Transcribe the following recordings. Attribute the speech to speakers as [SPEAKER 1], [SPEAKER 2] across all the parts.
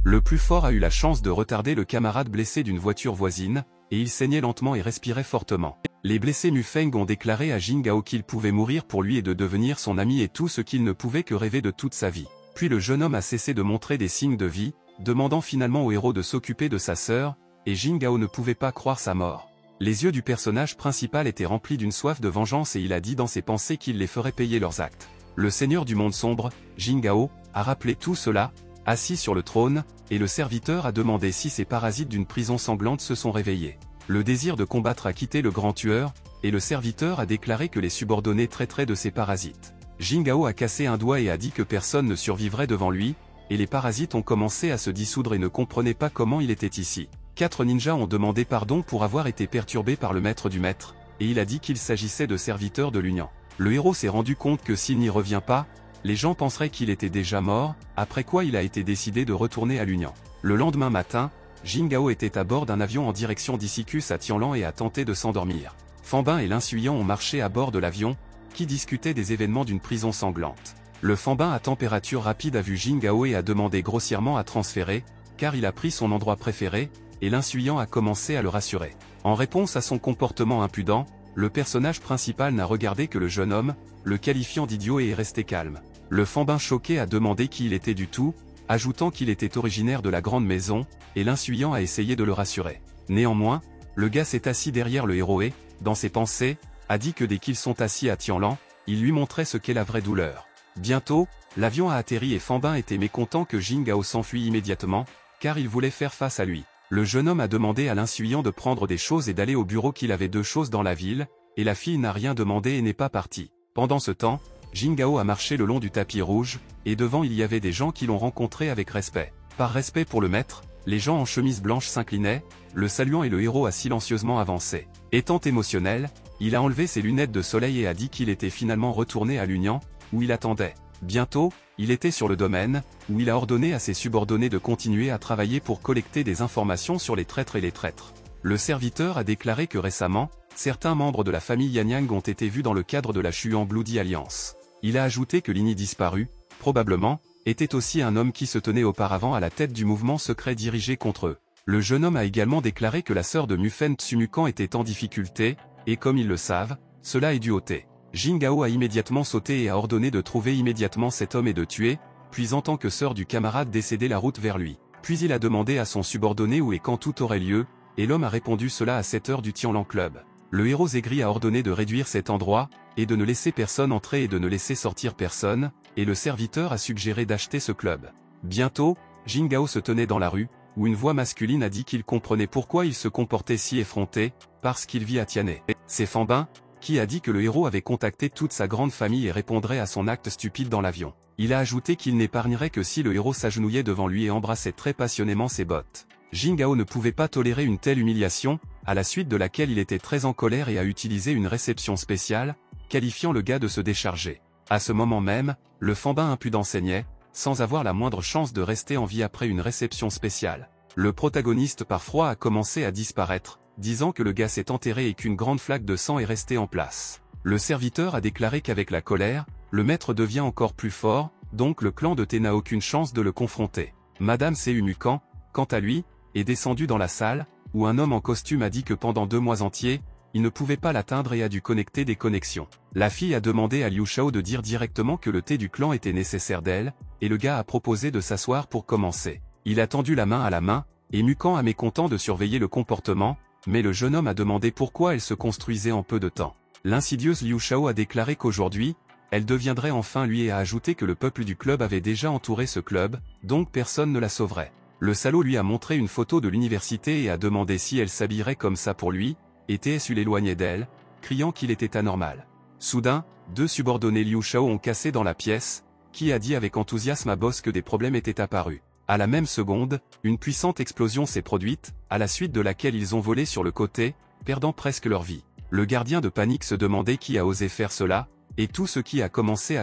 [SPEAKER 1] Le plus fort a eu la chance de retarder le camarade blessé d'une voiture voisine, et il saignait lentement et respirait fortement. Les blessés Mufeng ont déclaré à Jin Gao qu'il pouvait mourir pour lui et de devenir son ami et tout ce qu'il ne pouvait que rêver de toute sa vie. Puis le jeune homme a cessé de montrer des signes de vie, demandant finalement au héros de s'occuper de sa sœur, et Jin Gao ne pouvait pas croire sa mort. Les yeux du personnage principal étaient remplis d'une soif de vengeance et il a dit dans ses pensées qu'il les ferait payer leurs actes. Le seigneur du monde sombre, Jin Gao, a rappelé tout cela, assis sur le trône, et le serviteur a demandé si ces parasites d'une prison sanglante se sont réveillés. Le désir de combattre a quitté le grand tueur, et le serviteur a déclaré que les subordonnés traiteraient de ces parasites. Jin Gao a cassé un doigt et a dit que personne ne survivrait devant lui, et les parasites ont commencé à se dissoudre et ne comprenaient pas comment il était ici. 4 ninjas ont demandé pardon pour avoir été perturbés par le maître du maître, et il a dit qu'il s'agissait de serviteurs de l'Union. Le héros s'est rendu compte que s'il n'y revient pas, les gens penseraient qu'il était déjà mort, après quoi il a été décidé de retourner à l'Union. Le lendemain matin, Jin Gao était à bord d'un avion en direction d'Issicus à Tianlan et a tenté de s'endormir. Fambin et l'Insuyant ont marché à bord de l'avion, qui discutait des événements d'une prison sanglante. Le Fambin à température rapide a vu Jin Gao et a demandé grossièrement à transférer, car il a pris son endroit préféré, et l'Insuyant a commencé à le rassurer. En réponse à son comportement impudent, le personnage principal n'a regardé que le jeune homme, le qualifiant d'idiot et est resté calme. Le Fambin choqué a demandé qui il était du tout, ajoutant qu'il était originaire de la grande maison, et l'Insuyant a essayé de le rassurer. Néanmoins, le gars s'est assis derrière le héros et, dans ses pensées, a dit que dès qu'ils sont assis à Tianlan, il lui montrait ce qu'est la vraie douleur. Bientôt, l'avion a atterri et Fambin était mécontent que Jin Gao s'enfuit immédiatement, car il voulait faire face à lui. Le jeune homme a demandé à l'Insuyant de prendre des choses et d'aller au bureau qu'il avait 2 choses dans la ville, et la fille n'a rien demandé et n'est pas partie. Pendant ce temps, Jin Gao a marché le long du tapis rouge, et devant il y avait des gens qui l'ont rencontré avec respect. Par respect pour le maître, les gens en chemise blanche s'inclinaient, le saluant et le héros a silencieusement avancé. Étant émotionnel, il a enlevé ses lunettes de soleil et a dit qu'il était finalement retourné à l'Union, où il attendait. Bientôt, il était sur le domaine, où il a ordonné à ses subordonnés de continuer à travailler pour collecter des informations sur les traîtres et les traîtres. Le serviteur a déclaré que récemment, certains membres de la famille Yanyang ont été vus dans le cadre de la Shuan Bloody Alliance. Il a ajouté que l'Ini disparu, probablement, était aussi un homme qui se tenait auparavant à la tête du mouvement secret dirigé contre eux. Le jeune homme a également déclaré que la sœur de Mufen Tsumukan était en difficulté, et comme ils le savent, cela est dû au thé. Jin Gao a immédiatement sauté et a ordonné de trouver immédiatement cet homme et de tuer, puis en tant que sœur du camarade décédé la route vers lui. Puis il a demandé à son subordonné où et quand tout aurait lieu, et l'homme a répondu cela à 7 heures du Tianlan Club. Le héros aigri a ordonné de réduire cet endroit, et de ne laisser personne entrer et de ne laisser sortir personne, et le serviteur a suggéré d'acheter ce club. Bientôt, Jin Gao se tenait dans la rue, où une voix masculine a dit qu'il comprenait pourquoi il se comportait si effronté, parce qu'il vit à Tianhe. C'est Fambin, qui a dit que le héros avait contacté toute sa grande famille et répondrait à son acte stupide dans l'avion. Il a ajouté qu'il n'épargnerait que si le héros s'agenouillait devant lui et embrassait très passionnément ses bottes. Jin Gao ne pouvait pas tolérer une telle humiliation, à la suite de laquelle il était très en colère et a utilisé une réception spéciale, qualifiant le gars de se décharger. À ce moment même, le Fambin impudent saignait, sans avoir la moindre chance de rester en vie après une réception spéciale. Le protagoniste par froid a commencé à disparaître, disant que le gars s'est enterré et qu'une grande flaque de sang est restée en place. Le serviteur a déclaré qu'avec la colère, le maître devient encore plus fort, donc le clan de Thé n'a aucune chance de le confronter. Madame Seumukan, quant à lui, est descendu dans la salle, où un homme en costume a dit que pendant 2 mois entiers, il ne pouvait pas l'atteindre et a dû connecter des connexions. La fille a demandé à Liu Shao de dire directement que le thé du clan était nécessaire d'elle, et le gars a proposé de s'asseoir pour commencer. Il a tendu la main à la main, et Mukan a mécontent de surveiller le comportement, mais le jeune homme a demandé pourquoi elle se construisait en peu de temps. L'insidieuse Liu Shao a déclaré qu'aujourd'hui, elle deviendrait enfin lui et a ajouté que le peuple du club avait déjà entouré ce club, donc personne ne la sauverait. Le salaud lui a montré une photo de l'université et a demandé si elle s'habillerait comme ça pour lui, et TSU l'éloignait d'elle, criant qu'il était anormal. Soudain, 2 subordonnés Liu Shao ont cassé dans la pièce, qui a dit avec enthousiasme à Boss que des problèmes étaient apparus. À la même seconde, une puissante explosion s'est produite, à la suite de laquelle ils ont volé sur le côté, perdant presque leur vie. Le gardien de panique se demandait qui a osé faire cela, et tout ce qui a commencé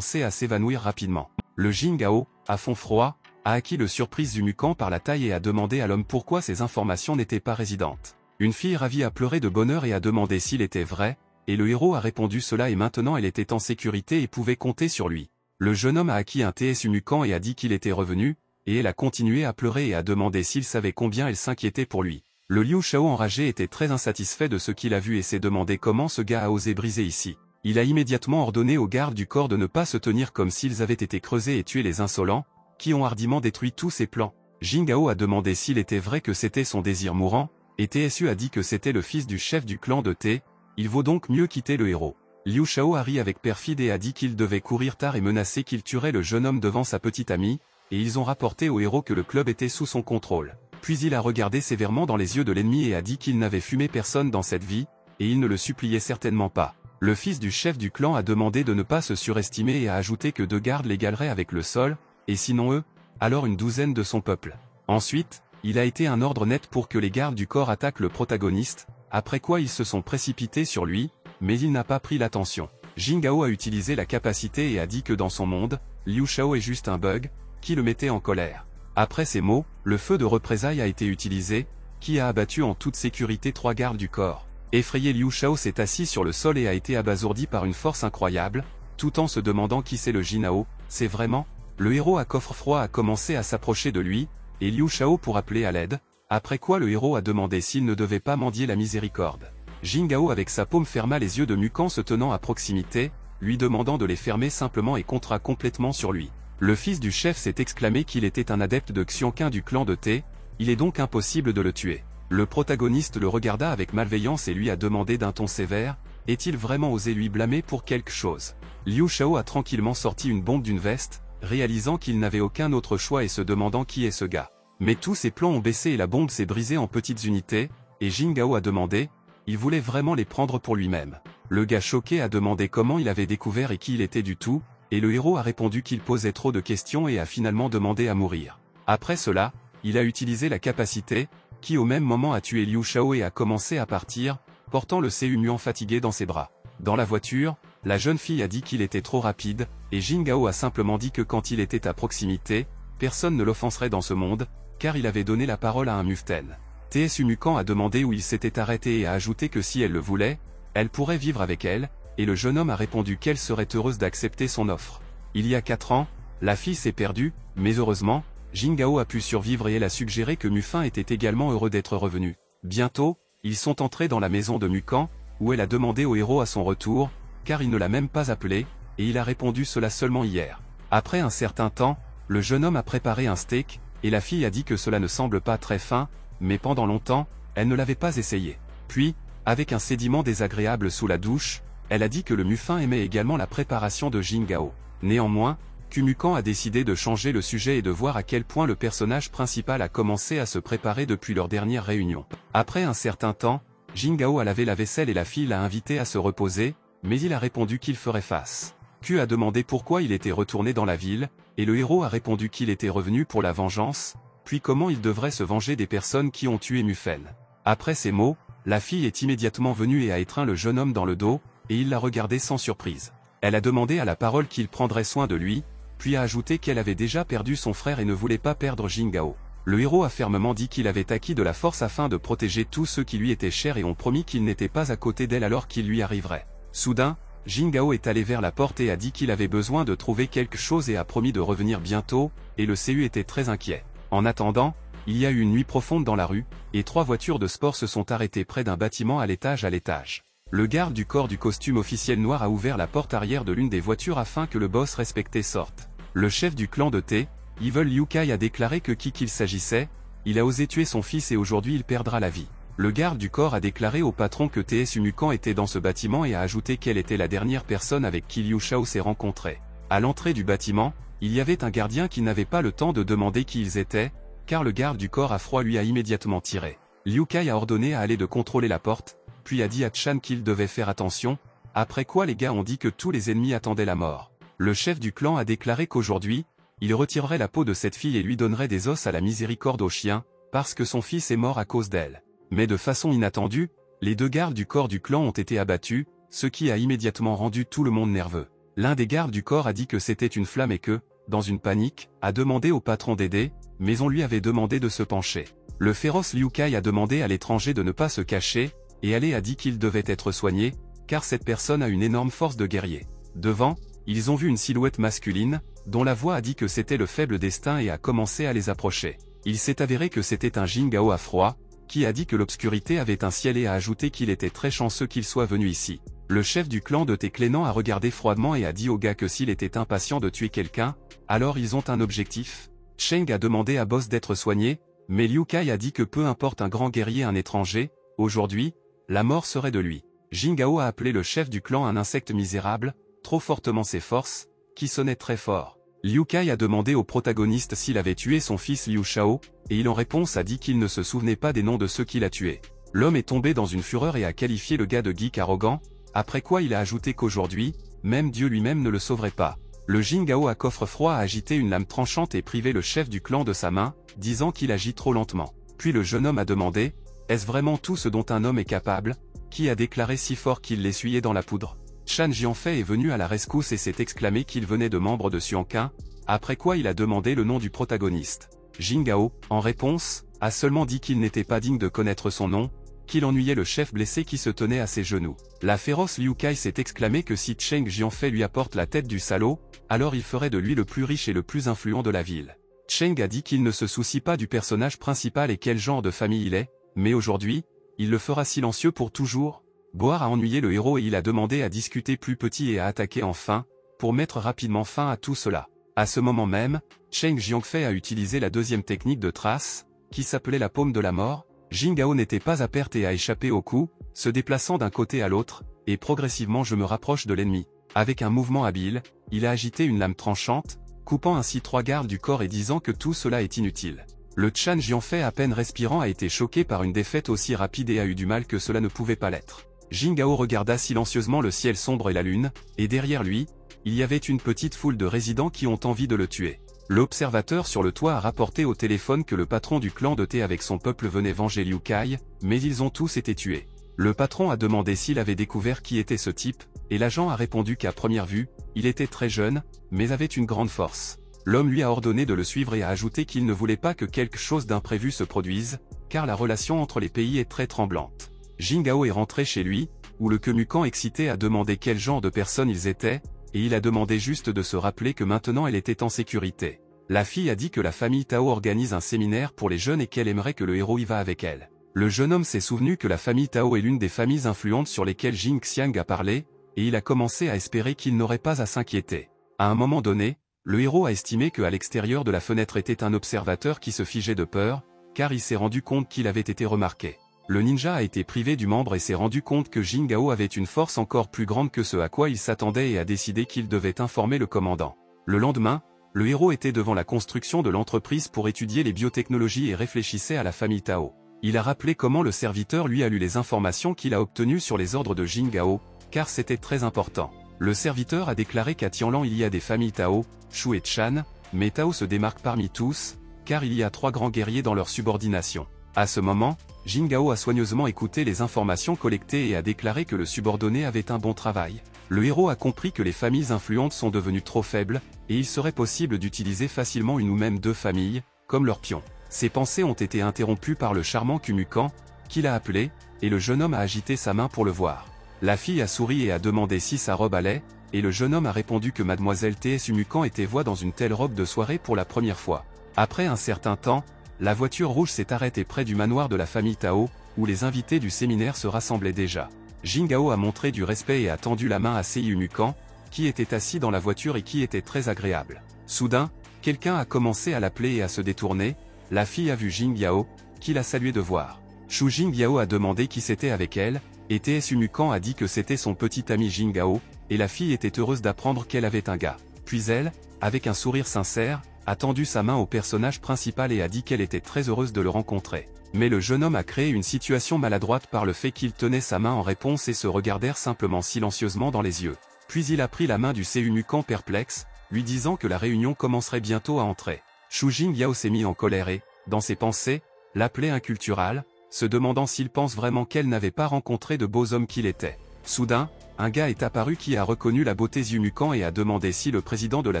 [SPEAKER 1] à s'évanouir rapidement. Le Jin Gao, à fond froid, a acquis le surprise du Mukan par la taille et a demandé à l'homme pourquoi ces informations n'étaient pas résidentes. Une fille ravie a pleuré de bonheur et a demandé s'il était vrai, et le héros a répondu cela et maintenant elle était en sécurité et pouvait compter sur lui. Le jeune homme a acquis un TSU Mukan et a dit qu'il était revenu, et elle a continué à pleurer et à demander s'il savait combien elle s'inquiétait pour lui. Le Liu Shao enragé était très insatisfait de ce qu'il a vu et s'est demandé comment ce gars a osé briser ici. Il a immédiatement ordonné aux gardes du corps de ne pas se tenir comme s'ils avaient été creusés et tuer les insolents, qui ont hardiment détruit tous ses plans. Jingao a demandé s'il était vrai que c'était son désir mourant, et TSU a dit que c'était le fils du chef du clan de T, il vaut donc mieux quitter le héros. Liu Shao a ri avec perfide et a dit qu'il devait courir tard et menacer qu'il tuerait le jeune homme devant sa petite amie, et ils ont rapporté au héros que le club était sous son contrôle. Puis il a regardé sévèrement dans les yeux de l'ennemi et a dit qu'il n'avait fumé personne dans cette vie, et il ne le suppliait certainement pas. Le fils du chef du clan a demandé de ne pas se surestimer et a ajouté que 2 gardes l'égaleraient avec le sol, et sinon eux, alors une douzaine de son peuple. Ensuite, il a été un ordre net pour que les gardes du corps attaquent le protagoniste, après quoi ils se sont précipités sur lui, mais il n'a pas pris l'attention. Jingao a utilisé la capacité et a dit que dans son monde, Liu Shao est juste un bug, qui le mettait en colère. Après ces mots, le feu de représailles a été utilisé, qui a abattu en toute sécurité 3 gardes du corps. Effrayé, Liu Shao s'est assis sur le sol et a été abasourdi par une force incroyable, tout en se demandant qui c'est le Jinao, c'est vraiment. Le héros à coffre froid a commencé à s'approcher de lui, et Liu Shao pour appeler à l'aide, après quoi le héros a demandé s'il ne devait pas mendier la miséricorde. Jingao avec sa paume ferma les yeux de Mukan se tenant à proximité, lui demandant de les fermer simplement et comptera complètement sur lui. Le fils du chef s'est exclamé qu'il était un adepte de Xianqun du clan de T, il est donc impossible de le tuer. Le protagoniste le regarda avec malveillance et lui a demandé d'un ton sévère, est-il vraiment osé lui blâmer pour quelque chose? Liu Shao a tranquillement sorti une bombe d'une veste, réalisant qu'il n'avait aucun autre choix et se demandant qui est ce gars. Mais tous ses plans ont baissé et la bombe s'est brisée en petites unités, et Jingao a demandé, il voulait vraiment les prendre pour lui-même. Le gars choqué a demandé comment il avait découvert et qui il était du tout, et le héros a répondu qu'il posait trop de questions et a finalement demandé à mourir. Après cela, il a utilisé la capacité, qui au même moment a tué Liu Shao et a commencé à partir, portant le CU muant fatigué dans ses bras. Dans la voiture, la jeune fille a dit qu'il était trop rapide, et Jingao a simplement dit que quand il était à proximité, personne ne l'offenserait dans ce monde, car il avait donné la parole à un muften. TSU Mukan a demandé où il s'était arrêté et a ajouté que si elle le voulait, elle pourrait vivre avec elle, et le jeune homme a répondu qu'elle serait heureuse d'accepter son offre. Il y a 4 ans, la fille s'est perdue, mais heureusement, Jingao a pu survivre et elle a suggéré que Mufin était également heureux d'être revenu. Bientôt, ils sont entrés dans la maison de Mukan, où elle a demandé au héros à son retour, car il ne l'a même pas appelé, et il a répondu cela seulement hier. Après un certain temps, le jeune homme a préparé un steak, et la fille a dit que cela ne semble pas très fin, mais pendant longtemps, elle ne l'avait pas essayé. Puis, avec un sédiment désagréable sous la douche, elle a dit que le Mufin aimait également la préparation de Jingao. Néanmoins, Mukan a décidé de changer le sujet et de voir à quel point le personnage principal a commencé à se préparer depuis leur dernière réunion. Après un certain temps, Jingao a lavé la vaisselle et la fille l'a invité à se reposer, mais il a répondu qu'il ferait face. A demandé pourquoi il était retourné dans la ville, et le héros a répondu qu'il était revenu pour la vengeance, puis comment il devrait se venger des personnes qui ont tué Mufen. Après ces mots, la fille est immédiatement venue et a étreint le jeune homme dans le dos, et il l'a regardé sans surprise. Elle a demandé à la parole qu'il prendrait soin de lui, puis a ajouté qu'elle avait déjà perdu son frère et ne voulait pas perdre Jingao. Le héros a fermement dit qu'il avait acquis de la force afin de protéger tous ceux qui lui étaient chers et ont promis qu'il n'était pas à côté d'elle alors qu'il lui arriverait. Soudain, Jingao est allé vers la porte et a dit qu'il avait besoin de trouver quelque chose et a promis de revenir bientôt, et le CU était très inquiet. En attendant, il y a eu une nuit profonde dans la rue, et 3 voitures de sport se sont arrêtées près d'un bâtiment à l'étage. Le garde du corps du costume officiel noir a ouvert la porte arrière de l'une des voitures afin que le boss respecté sorte. Le chef du clan de T, Evil Liu Kai a déclaré que qui qu'il s'agissait, il a osé tuer son fils et aujourd'hui il perdra la vie. Le garde du corps a déclaré au patron que TSU Mukan était dans ce bâtiment et a ajouté qu'elle était la dernière personne avec qui Liu Shao s'est rencontré. À l'entrée du bâtiment, il y avait un gardien qui n'avait pas le temps de demander qui ils étaient, car le garde du corps à froid lui a immédiatement tiré. Liu Kai a ordonné à aller de contrôler la porte, puis a dit à Chan qu'il devait faire attention, après quoi les gars ont dit que tous les ennemis attendaient la mort. Le chef du clan a déclaré qu'aujourd'hui, il retirerait la peau de cette fille et lui donnerait des os à la miséricorde au chien, parce que son fils est mort à cause d'elle. Mais de façon inattendue, les 2 gardes du corps du clan ont été abattus, ce qui a immédiatement rendu tout le monde nerveux. L'un des gardes du corps a dit que c'était une flamme et que, dans une panique, a demandé au patron d'aider, mais on lui avait demandé de se pencher. Le féroce Liu Kai a demandé à l'étranger de ne pas se cacher, et Ali a dit qu'il devait être soigné, car cette personne a une énorme force de guerrier. Devant, Ils ont vu une silhouette masculine, dont la voix a dit que c'était le faible destin et a commencé à les approcher. Il s'est avéré que c'était un Jingao à froid, qui a dit que l'obscurité avait un ciel et a ajouté qu'il était très chanceux qu'il soit venu ici. Le chef du clan de Teklenan a regardé froidement et a dit au gars que s'il était impatient de tuer quelqu'un, alors ils ont un objectif. Cheng a demandé à Boss d'être soigné, mais Liu Kai a dit que peu importe un grand guerrier un étranger, aujourd'hui, la mort serait de lui. Jingao a appelé le chef du clan un insecte misérable, trop fortement ses forces, qui sonnait très fort. Liu Kai a demandé au protagoniste s'il avait tué son fils Liu Shao, et il en réponse a dit qu'il ne se souvenait pas des noms de ceux qu'il a tués. L'homme est tombé dans une fureur et a qualifié le gars de geek arrogant, après quoi il a ajouté qu'aujourd'hui, même Dieu lui-même ne le sauverait pas. Le Jingao à coffre froid a agité une lame tranchante et privé le chef du clan de sa main, disant qu'il agit trop lentement. Puis le jeune homme a demandé, est-ce vraiment tout ce dont un homme est capable, qui a déclaré si fort qu'il l'essuyait dans la poudre. Shan Jianfei est venu à la rescousse et s'est exclamé qu'il venait de membres de Xuanqin, après quoi il a demandé le nom du protagoniste. Jingao, en réponse, a seulement dit qu'il n'était pas digne de connaître son nom, qu'il ennuyait le chef blessé qui se tenait à ses genoux. La féroce Liu Kai s'est exclamé que si Cheng Jianfei lui apporte la tête du salaud, alors il ferait de lui le plus riche et le plus influent de la ville. Cheng a dit qu'il ne se soucie pas du personnage principal et quel genre de famille il est, mais aujourd'hui, il le fera silencieux pour toujours. Boar a ennuyé le héros et il a demandé à discuter plus petit et à attaquer enfin, pour mettre rapidement fin à tout cela. À ce moment même, Cheng Jianfei a utilisé la deuxième technique de trace, qui s'appelait la paume de la mort. Jingao n'était pas à perte et a échappé au coup, se déplaçant d'un côté à l'autre, et progressivement je me rapproche de l'ennemi. Avec un mouvement habile, il a agité une lame tranchante, coupant ainsi 3 gardes du corps et disant que tout cela est inutile. Le Chan Jianfei à peine respirant a été choqué par une défaite aussi rapide et a eu du mal que cela ne pouvait pas l'être. Jingao regarda silencieusement le ciel sombre et la lune, et derrière lui, il y avait une petite foule de résidents qui ont envie de le tuer. L'observateur sur le toit a rapporté au téléphone que le patron du clan de Thé avec son peuple venait venger Liu Kai, mais ils ont tous été tués. Le patron a demandé s'il avait découvert qui était ce type, et l'agent a répondu qu'à première vue, il était très jeune, mais avait une grande force. L'homme lui a ordonné de le suivre et a ajouté qu'il ne voulait pas que quelque chose d'imprévu se produise, car la relation entre les pays est très tremblante. Jingao est rentré chez lui, où le Kemukan excité a demandé quel genre de personnes ils étaient, et il a demandé juste de se rappeler que maintenant elle était en sécurité. La fille a dit que la famille Tao organise un séminaire pour les jeunes et qu'elle aimerait que le héros y va avec elle. Le jeune homme s'est souvenu que la famille Tao est l'une des familles influentes sur lesquelles Jing Xiang a parlé, et il a commencé à espérer qu'il n'aurait pas à s'inquiéter. À un moment donné, le héros a estimé qu'à l'extérieur de la fenêtre était un observateur qui se figeait de peur, car il s'est rendu compte qu'il avait été remarqué. Le ninja a été privé du membre et s'est rendu compte que Jingao avait une force encore plus grande que ce à quoi il s'attendait et a décidé qu'il devait informer le commandant. Le lendemain, le héros était devant la construction de l'entreprise pour étudier les biotechnologies et réfléchissait à la famille Tao. Il a rappelé comment le serviteur lui a lu les informations qu'il a obtenues sur les ordres de Jingao, car c'était très important. Le serviteur a déclaré qu'à Tianlan il y a des familles Tao, Shu et Chan, mais Tao se démarque parmi tous, car il y a 3 grands guerriers dans leur subordination. À ce moment, Jingao a soigneusement écouté les informations collectées et a déclaré que le subordonné avait un bon travail. Le héros a compris que les familles influentes sont devenues trop faibles, et il serait possible d'utiliser facilement une ou même 2 familles, comme leur pion. Ses pensées ont été interrompues par le charmant Kemukan, qui l'a appelé, et le jeune homme a agité sa main pour le voir. La fille a souri et a demandé si sa robe allait, et le jeune homme a répondu que mademoiselle T.S. Umukan était voie dans une telle robe de soirée pour la première fois. Après un certain temps, la voiture rouge s'est arrêtée près du manoir de la famille Tao, où les invités du séminaire se rassemblaient déjà. Jingao a montré du respect et a tendu la main à Sei Umukan, qui était assis dans la voiture et qui était très agréable. Soudain, quelqu'un a commencé à l'appeler et à se détourner. La fille a vu Jingao, qui l'a salué de voir. Shu Jingao a demandé qui c'était avec elle, et T.S. Umukan a dit que c'était son petit ami Jingao, et la fille était heureuse d'apprendre qu'elle avait un gars. Puis elle, avec un sourire sincère, a tendu sa main au personnage principal et a dit qu'elle était très heureuse de le rencontrer. Mais le jeune homme a créé une situation maladroite par le fait qu'il tenait sa main en réponse et se regardèrent simplement silencieusement dans les yeux. Puis il a pris la main du Umukan perplexe, lui disant que la réunion commencerait bientôt à entrer. Shu Jingao s'est mis en colère et, dans ses pensées, l'appelait incultural, se demandant s'il pense vraiment qu'elle n'avait pas rencontré de beaux hommes qu'il était. Soudain, un gars est apparu qui a reconnu la beauté Umukan et a demandé si le président de la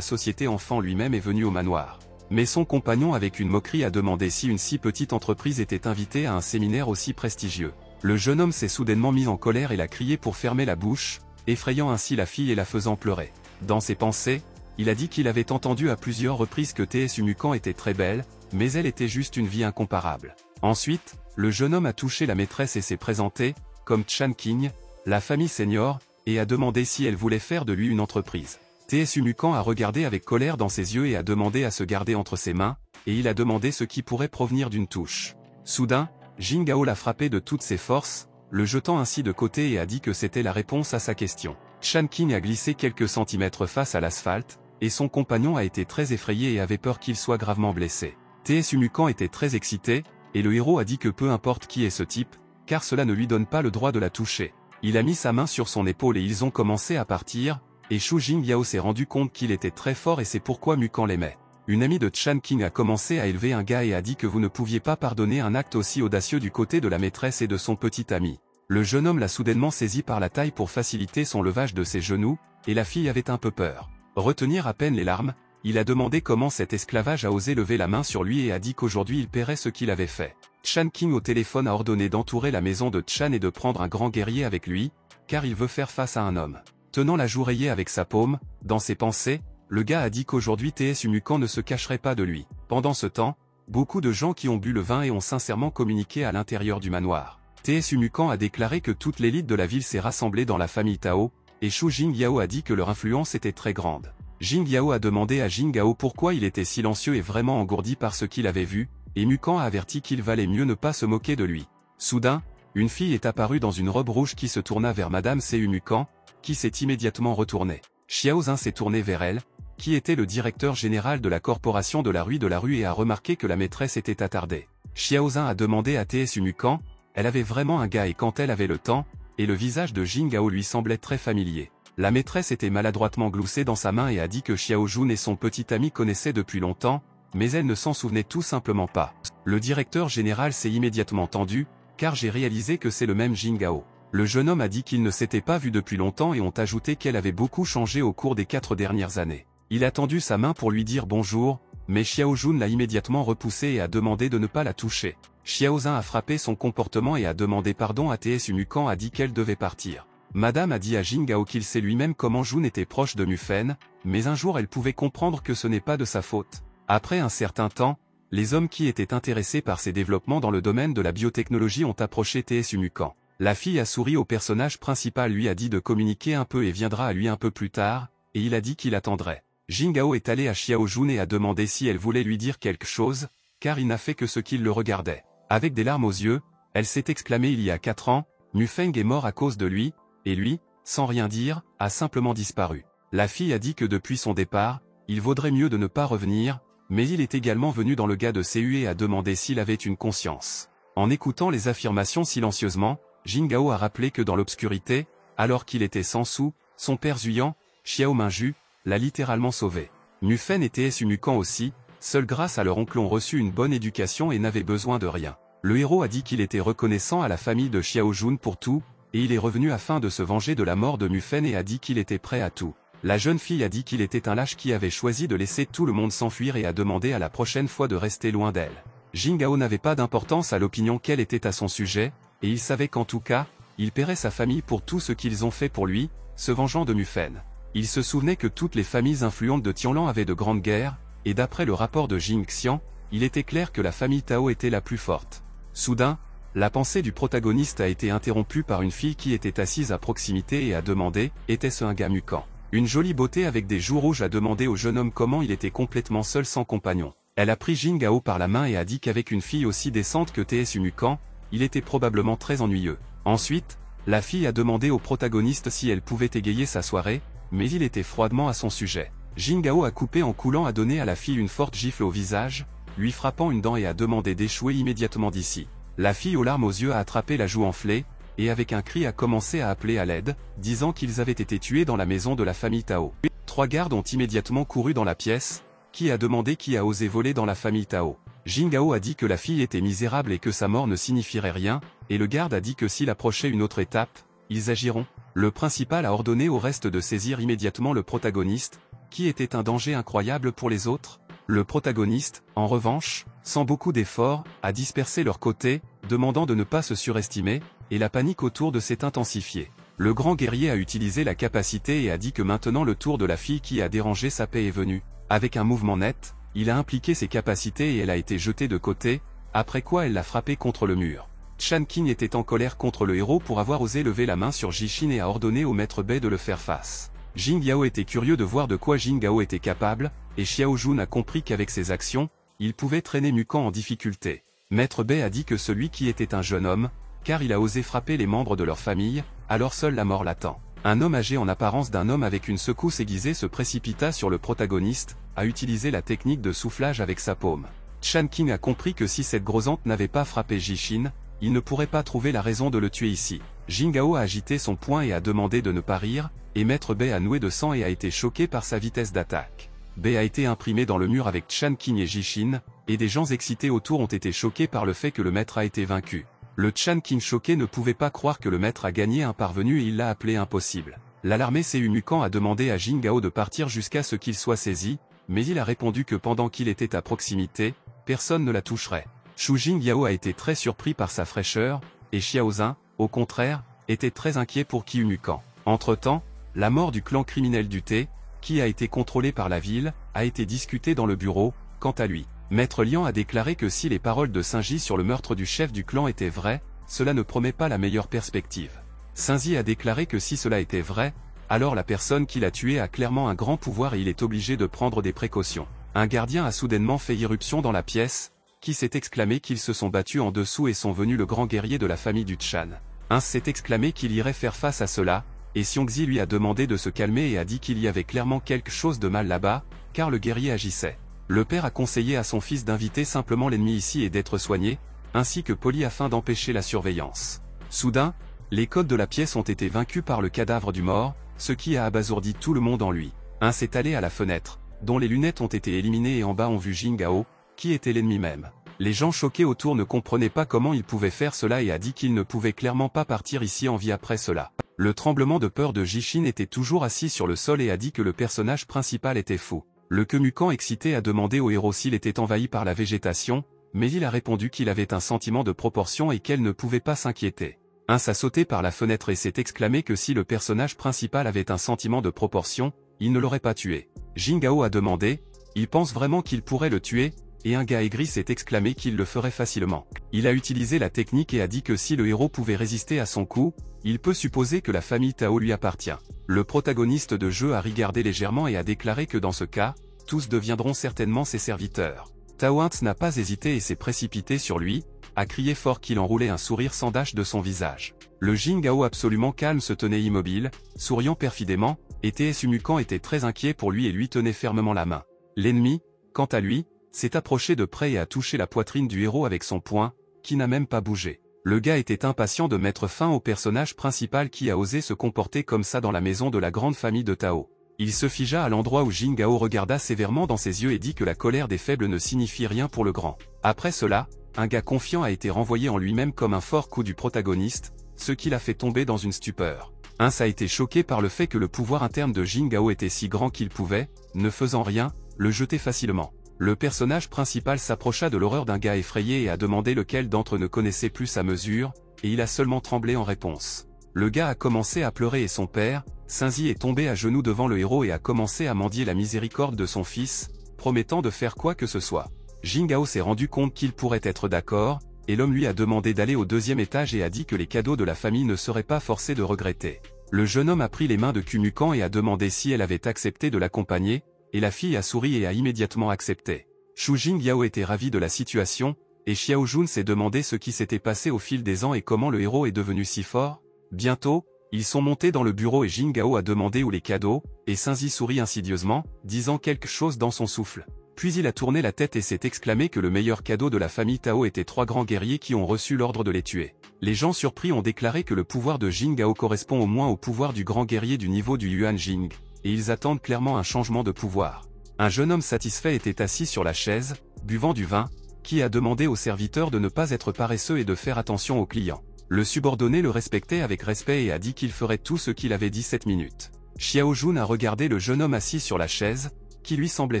[SPEAKER 1] société enfant lui-même est venu au manoir. Mais son compagnon avec une moquerie a demandé si une si petite entreprise était invitée à un séminaire aussi prestigieux. Le jeune homme s'est soudainement mis en colère et l'a crié pour fermer la bouche, effrayant ainsi la fille et la faisant pleurer. Dans ses pensées, il a dit qu'il avait entendu à plusieurs reprises que T.S. Umukan était très belle, mais elle était juste une vie incomparable. Ensuite, le jeune homme a touché la maîtresse et s'est présenté, comme Chan King, la famille senior, et a demandé si elle voulait faire de lui une entreprise. T.S. Umukan a regardé avec colère dans ses yeux et a demandé à se garder entre ses mains, et il a demandé ce qui pourrait provenir d'une touche. Soudain, Jin Gao l'a frappé de toutes ses forces, le jetant ainsi de côté et a dit que c'était la réponse à sa question. Chan King a glissé quelques centimètres face à l'asphalte, et son compagnon a été très effrayé et avait peur qu'il soit gravement blessé. T.S. Umukan était très excité, et le héros a dit que peu importe qui est ce type, car cela ne lui donne pas le droit de la toucher. Il a mis sa main sur son épaule et ils ont commencé à partir, et Shu Jingyao s'est rendu compte qu'il était très fort et c'est pourquoi Umukan l'aimait. Une amie de Chan King a commencé à élever un gars et a dit que vous ne pouviez pas pardonner un acte aussi audacieux du côté de la maîtresse et de son petit ami. Le jeune homme l'a soudainement saisi par la taille pour faciliter son levage de ses genoux, et la fille avait un peu peur. Retenir à peine les larmes, il a demandé comment cet esclavage a osé lever la main sur lui et a dit qu'aujourd'hui il paierait ce qu'il avait fait. Chan King au téléphone a ordonné d'entourer la maison de Chan et de prendre un grand guerrier avec lui, car il veut faire face à un homme. Tenant la joue rayée avec sa paume, dans ses pensées, le gars a dit qu'aujourd'hui T.S. Umukan ne se cacherait pas de lui. Pendant ce temps, beaucoup de gens qui ont bu le vin et ont sincèrement communiqué à l'intérieur du manoir. T.S. Umukan a déclaré que toute l'élite de la ville s'est rassemblée dans la famille Tao, et Shu Jingyao a dit que leur influence était très grande. Jingyao a demandé à Jingao pourquoi il était silencieux et vraiment engourdi par ce qu'il avait vu, et Umukan a averti qu'il valait mieux ne pas se moquer de lui. Soudain, une fille est apparue dans une robe rouge qui se tourna vers Madame Seu Umukan, qui s'est immédiatement retournée. Xiao Zin s'est tourné vers elle, qui était le directeur général de la corporation de la rue et a remarqué que la maîtresse était attardée. Xiao Zin a demandé à T.S. Umukan, elle avait vraiment un gars et quand elle avait le temps, et le visage de Jingao lui semblait très familier. La maîtresse était maladroitement gloussée dans sa main et a dit que Xiao Jun et son petit ami connaissaient depuis longtemps, mais elle ne s'en souvenait tout simplement pas. Le directeur général s'est immédiatement tendu, car j'ai réalisé que c'est le même Jingao. Le jeune homme a dit qu'il ne s'était pas vu depuis longtemps et ont ajouté qu'elle avait beaucoup changé au cours des 4 dernières années. Il a tendu sa main pour lui dire bonjour, mais Xiao Jun l'a immédiatement repoussé et a demandé de ne pas la toucher. Xiao Zin a frappé son comportement et a demandé pardon à T.S. Umukan a dit qu'elle devait partir. Madame a dit à Jingao qu'il sait lui-même comment Jun était proche de Mufen, mais un jour elle pouvait comprendre que ce n'est pas de sa faute. Après un certain temps, les hommes qui étaient intéressés par ces développements dans le domaine de la biotechnologie ont approché T.S. Umukan. La fille a souri au personnage principal, lui a dit de communiquer un peu et viendra à lui un peu plus tard, et il a dit qu'il attendrait. Jingao est allé à Xiao Jun et a demandé si elle voulait lui dire quelque chose, car il n'a fait que ce qu'il le regardait. Avec des larmes aux yeux, elle s'est exclamée il y a 4 ans, Mufeng est mort à cause de lui, et lui, sans rien dire, a simplement disparu. La fille a dit que depuis son départ, il vaudrait mieux de ne pas revenir, mais il est également venu dans le gars de Cu et a demandé s'il avait une conscience. En écoutant les affirmations silencieusement, Jingao a rappelé que dans l'obscurité, alors qu'il était sans sou, son père Zuyan, Xiao Minju, l'a littéralement sauvé. Mufen et T.S. Umukan aussi, seuls grâce à leur oncle ont reçu une bonne éducation et n'avaient besoin de rien. Le héros a dit qu'il était reconnaissant à la famille de Xiao Jun pour tout, et il est revenu afin de se venger de la mort de Mufen et a dit qu'il était prêt à tout. La jeune fille a dit qu'il était un lâche qui avait choisi de laisser tout le monde s'enfuir et a demandé à la prochaine fois de rester loin d'elle. Jingao n'avait pas d'importance à l'opinion qu'elle était à son sujet, et il savait qu'en tout cas, il paierait sa famille pour tout ce qu'ils ont fait pour lui, se vengeant de Mufen. Il se souvenait que toutes les familles influentes de Tianlan avaient de grandes guerres, et d'après le rapport de Jing Xian, il était clair que la famille Tao était la plus forte. Soudain, la pensée du protagoniste a été interrompue par une fille qui était assise à proximité et a demandé, était-ce un gars Mukan? Une jolie beauté avec des joues rouges a demandé au jeune homme comment il était complètement seul sans compagnon. Elle a pris Jingao par la main et a dit qu'avec une fille aussi décente que T.S. Umukan, il était probablement très ennuyeux. Ensuite, la fille a demandé au protagoniste si elle pouvait égayer sa soirée, mais il était froidement à son sujet. Jingao a coupé en coulant a donné à la fille une forte gifle au visage, lui frappant une dent et a demandé d'échouer immédiatement d'ici. La fille aux larmes aux yeux a attrapé la joue enflée, et avec un cri a commencé à appeler à l'aide, disant qu'ils avaient été tués dans la maison de la famille Tao. 3 gardes ont immédiatement couru dans la pièce, qui a demandé qui a osé voler dans la famille Tao. Jingao a dit que la fille était misérable et que sa mort ne signifierait rien, et le garde a dit que s'il approchait une autre étape, ils agiront. Le principal a ordonné au reste de saisir immédiatement le protagoniste, qui était un danger incroyable pour les autres. Le protagoniste, en revanche, sans beaucoup d'efforts, a dispersé leur côté, demandant de ne pas se surestimer, et la panique autour de s'est intensifiée. Le grand guerrier a utilisé la capacité et a dit que maintenant le tour de la fille qui a dérangé sa paix est venu. Avec un mouvement net, il a impliqué ses capacités et elle a été jetée de côté, après quoi elle l'a frappé contre le mur. Chan Qing était en colère contre le héros pour avoir osé lever la main sur Jishin et a ordonné au maître Bei de le faire face. Jing Yao était curieux de voir de quoi Jing Gao était capable, et Xiao Jun a compris qu'avec ses actions, il pouvait traîner Mukan en difficulté. Maître Bei a dit que celui qui était un jeune homme, car il a osé frapper les membres de leur famille, alors seule la mort l'attend. Un homme âgé en apparence d'un homme avec une secousse aiguisée se précipita sur le protagoniste, a utilisé la technique de soufflage avec sa paume. Chan Qing a compris que si cette grosante n'avait pas frappé Jishin, il ne pourrait pas trouver la raison de le tuer ici. Jing Gao a agité son poing et a demandé de ne pas rire, et Maître Bei a noué de sang et a été choqué par sa vitesse d'attaque. Bei a été imprimé dans le mur avec Chan Qing et Jishin, et des gens excités autour ont été choqués par le fait que le maître a été vaincu. Le Chan Qing choqué ne pouvait pas croire que le maître a gagné un parvenu et il l'a appelé impossible. L'alarmé Seu Mukan a demandé à Jing Gao de partir jusqu'à ce qu'il soit saisi, mais il a répondu que pendant qu'il était à proximité, personne ne la toucherait. Shu Jing Yao a été très surpris par sa fraîcheur, et Xiao Zhan, au contraire, était très inquiet pour Qiu Mukan. Entre-temps, la mort du clan criminel du thé, qui a été contrôlé par la ville, a été discutée dans le bureau. Quant à lui, Maître Liang a déclaré que si les paroles de Sinji sur le meurtre du chef du clan étaient vraies, cela ne promet pas la meilleure perspective. Sinji a déclaré que si cela était vrai, alors la personne qui l'a tué a clairement un grand pouvoir et il est obligé de prendre des précautions. Un gardien a soudainement fait irruption dans la pièce, qui s'est exclamé qu'ils se sont battus en dessous et sont venus le grand guerrier de la famille du Chan. Un s'est exclamé qu'il irait faire face à cela, et Xiongzi lui a demandé de se calmer et a dit qu'il y avait clairement quelque chose de mal là-bas, car le guerrier agissait. Le père a conseillé à son fils d'inviter simplement l'ennemi ici et d'être soigné, ainsi que poli afin d'empêcher la surveillance. Soudain, les codes de la pièce ont été vaincus par le cadavre du mort, ce qui a abasourdi tout le monde en lui. Un s'est allé à la fenêtre, dont les lunettes ont été éliminées et en bas ont vu Jing Gao, qui était l'ennemi même. Les gens choqués autour ne comprenaient pas comment il pouvait faire cela et a dit qu'il ne pouvait clairement pas partir ici en vie après cela. Le tremblement de peur de Jishin était toujours assis sur le sol et a dit que le personnage principal était fou. Le Kemukan excité a demandé au héros s'il était envahi par la végétation, mais il a répondu qu'il avait un sentiment de proportion et qu'elle ne pouvait pas s'inquiéter. Un s'est sauté par la fenêtre et s'est exclamé que si le personnage principal avait un sentiment de proportion, il ne l'aurait pas tué. Jing Gao a demandé, il pense vraiment qu'il pourrait le tuer, et un gars aigri s'est exclamé qu'il le ferait facilement. Il a utilisé la technique et a dit que si le héros pouvait résister à son coup, il peut supposer que la famille Tao lui appartient. Le protagoniste de jeu a regardé légèrement et a déclaré que dans ce cas, tous deviendront certainement ses serviteurs. Tao Hintz n'a pas hésité et s'est précipité sur lui, a crié fort qu'il enroulait un sourire sans tache de son visage. Le Jing Gao absolument calme se tenait immobile, souriant perfidément, et Tsu Mukan était très inquiet pour lui et lui tenait fermement la main. L'ennemi, quant à lui, s'est approché de près et a touché la poitrine du héros avec son poing, qui n'a même pas bougé. Le gars était impatient de mettre fin au personnage principal qui a osé se comporter comme ça dans la maison de la grande famille de Tao. Il se figea à l'endroit où Jing Gao regarda sévèrement dans ses yeux et dit que la colère des faibles ne signifie rien pour le grand. Après cela, un gars confiant a été renvoyé en lui-même comme un fort coup du protagoniste, ce qui l'a fait tomber dans une stupeur. Un a été choqué par le fait que le pouvoir interne de Jing Gao était si grand qu'il pouvait, ne faisant rien, le jeter facilement. Le personnage principal s'approcha de l'horreur d'un gars effrayé et a demandé lequel d'entre eux ne connaissait plus sa mesure, et il a seulement tremblé en réponse. Le gars a commencé à pleurer et son père, Sinzi, est tombé à genoux devant le héros et a commencé à mendier la miséricorde de son fils, promettant de faire quoi que ce soit. Jing Gao s'est rendu compte qu'il pourrait être d'accord, et l'homme lui a demandé d'aller au deuxième étage et a dit que les cadeaux de la famille ne seraient pas forcés de regretter. Le jeune homme a pris les mains de Kumukan et a demandé si elle avait accepté de l'accompagner, et la fille a souri et a immédiatement accepté. Shu Jing Yao était ravi de la situation, et Xiao Jun s'est demandé ce qui s'était passé au fil des ans et comment le héros est devenu si fort. Bientôt, ils sont montés dans le bureau et Jing Gao a demandé où les cadeaux, et Sinzi sourit insidieusement, disant quelque chose dans son souffle. Puis il a tourné la tête et s'est exclamé que le meilleur cadeau de la famille Tao était 3 grands guerriers qui ont reçu l'ordre de les tuer. Les gens surpris ont déclaré que le pouvoir de Jing Gao correspond au moins au pouvoir du grand guerrier du niveau du Yuan Jing, et ils attendent clairement un changement de pouvoir. Un jeune homme satisfait était assis sur la chaise, buvant du vin, qui a demandé au serviteur de ne pas être paresseux et de faire attention aux clients. Le subordonné le respectait avec respect et a dit qu'il ferait tout ce qu'il avait dit 7 minutes. Xiao Jun a regardé le jeune homme assis sur la chaise, qui lui semblait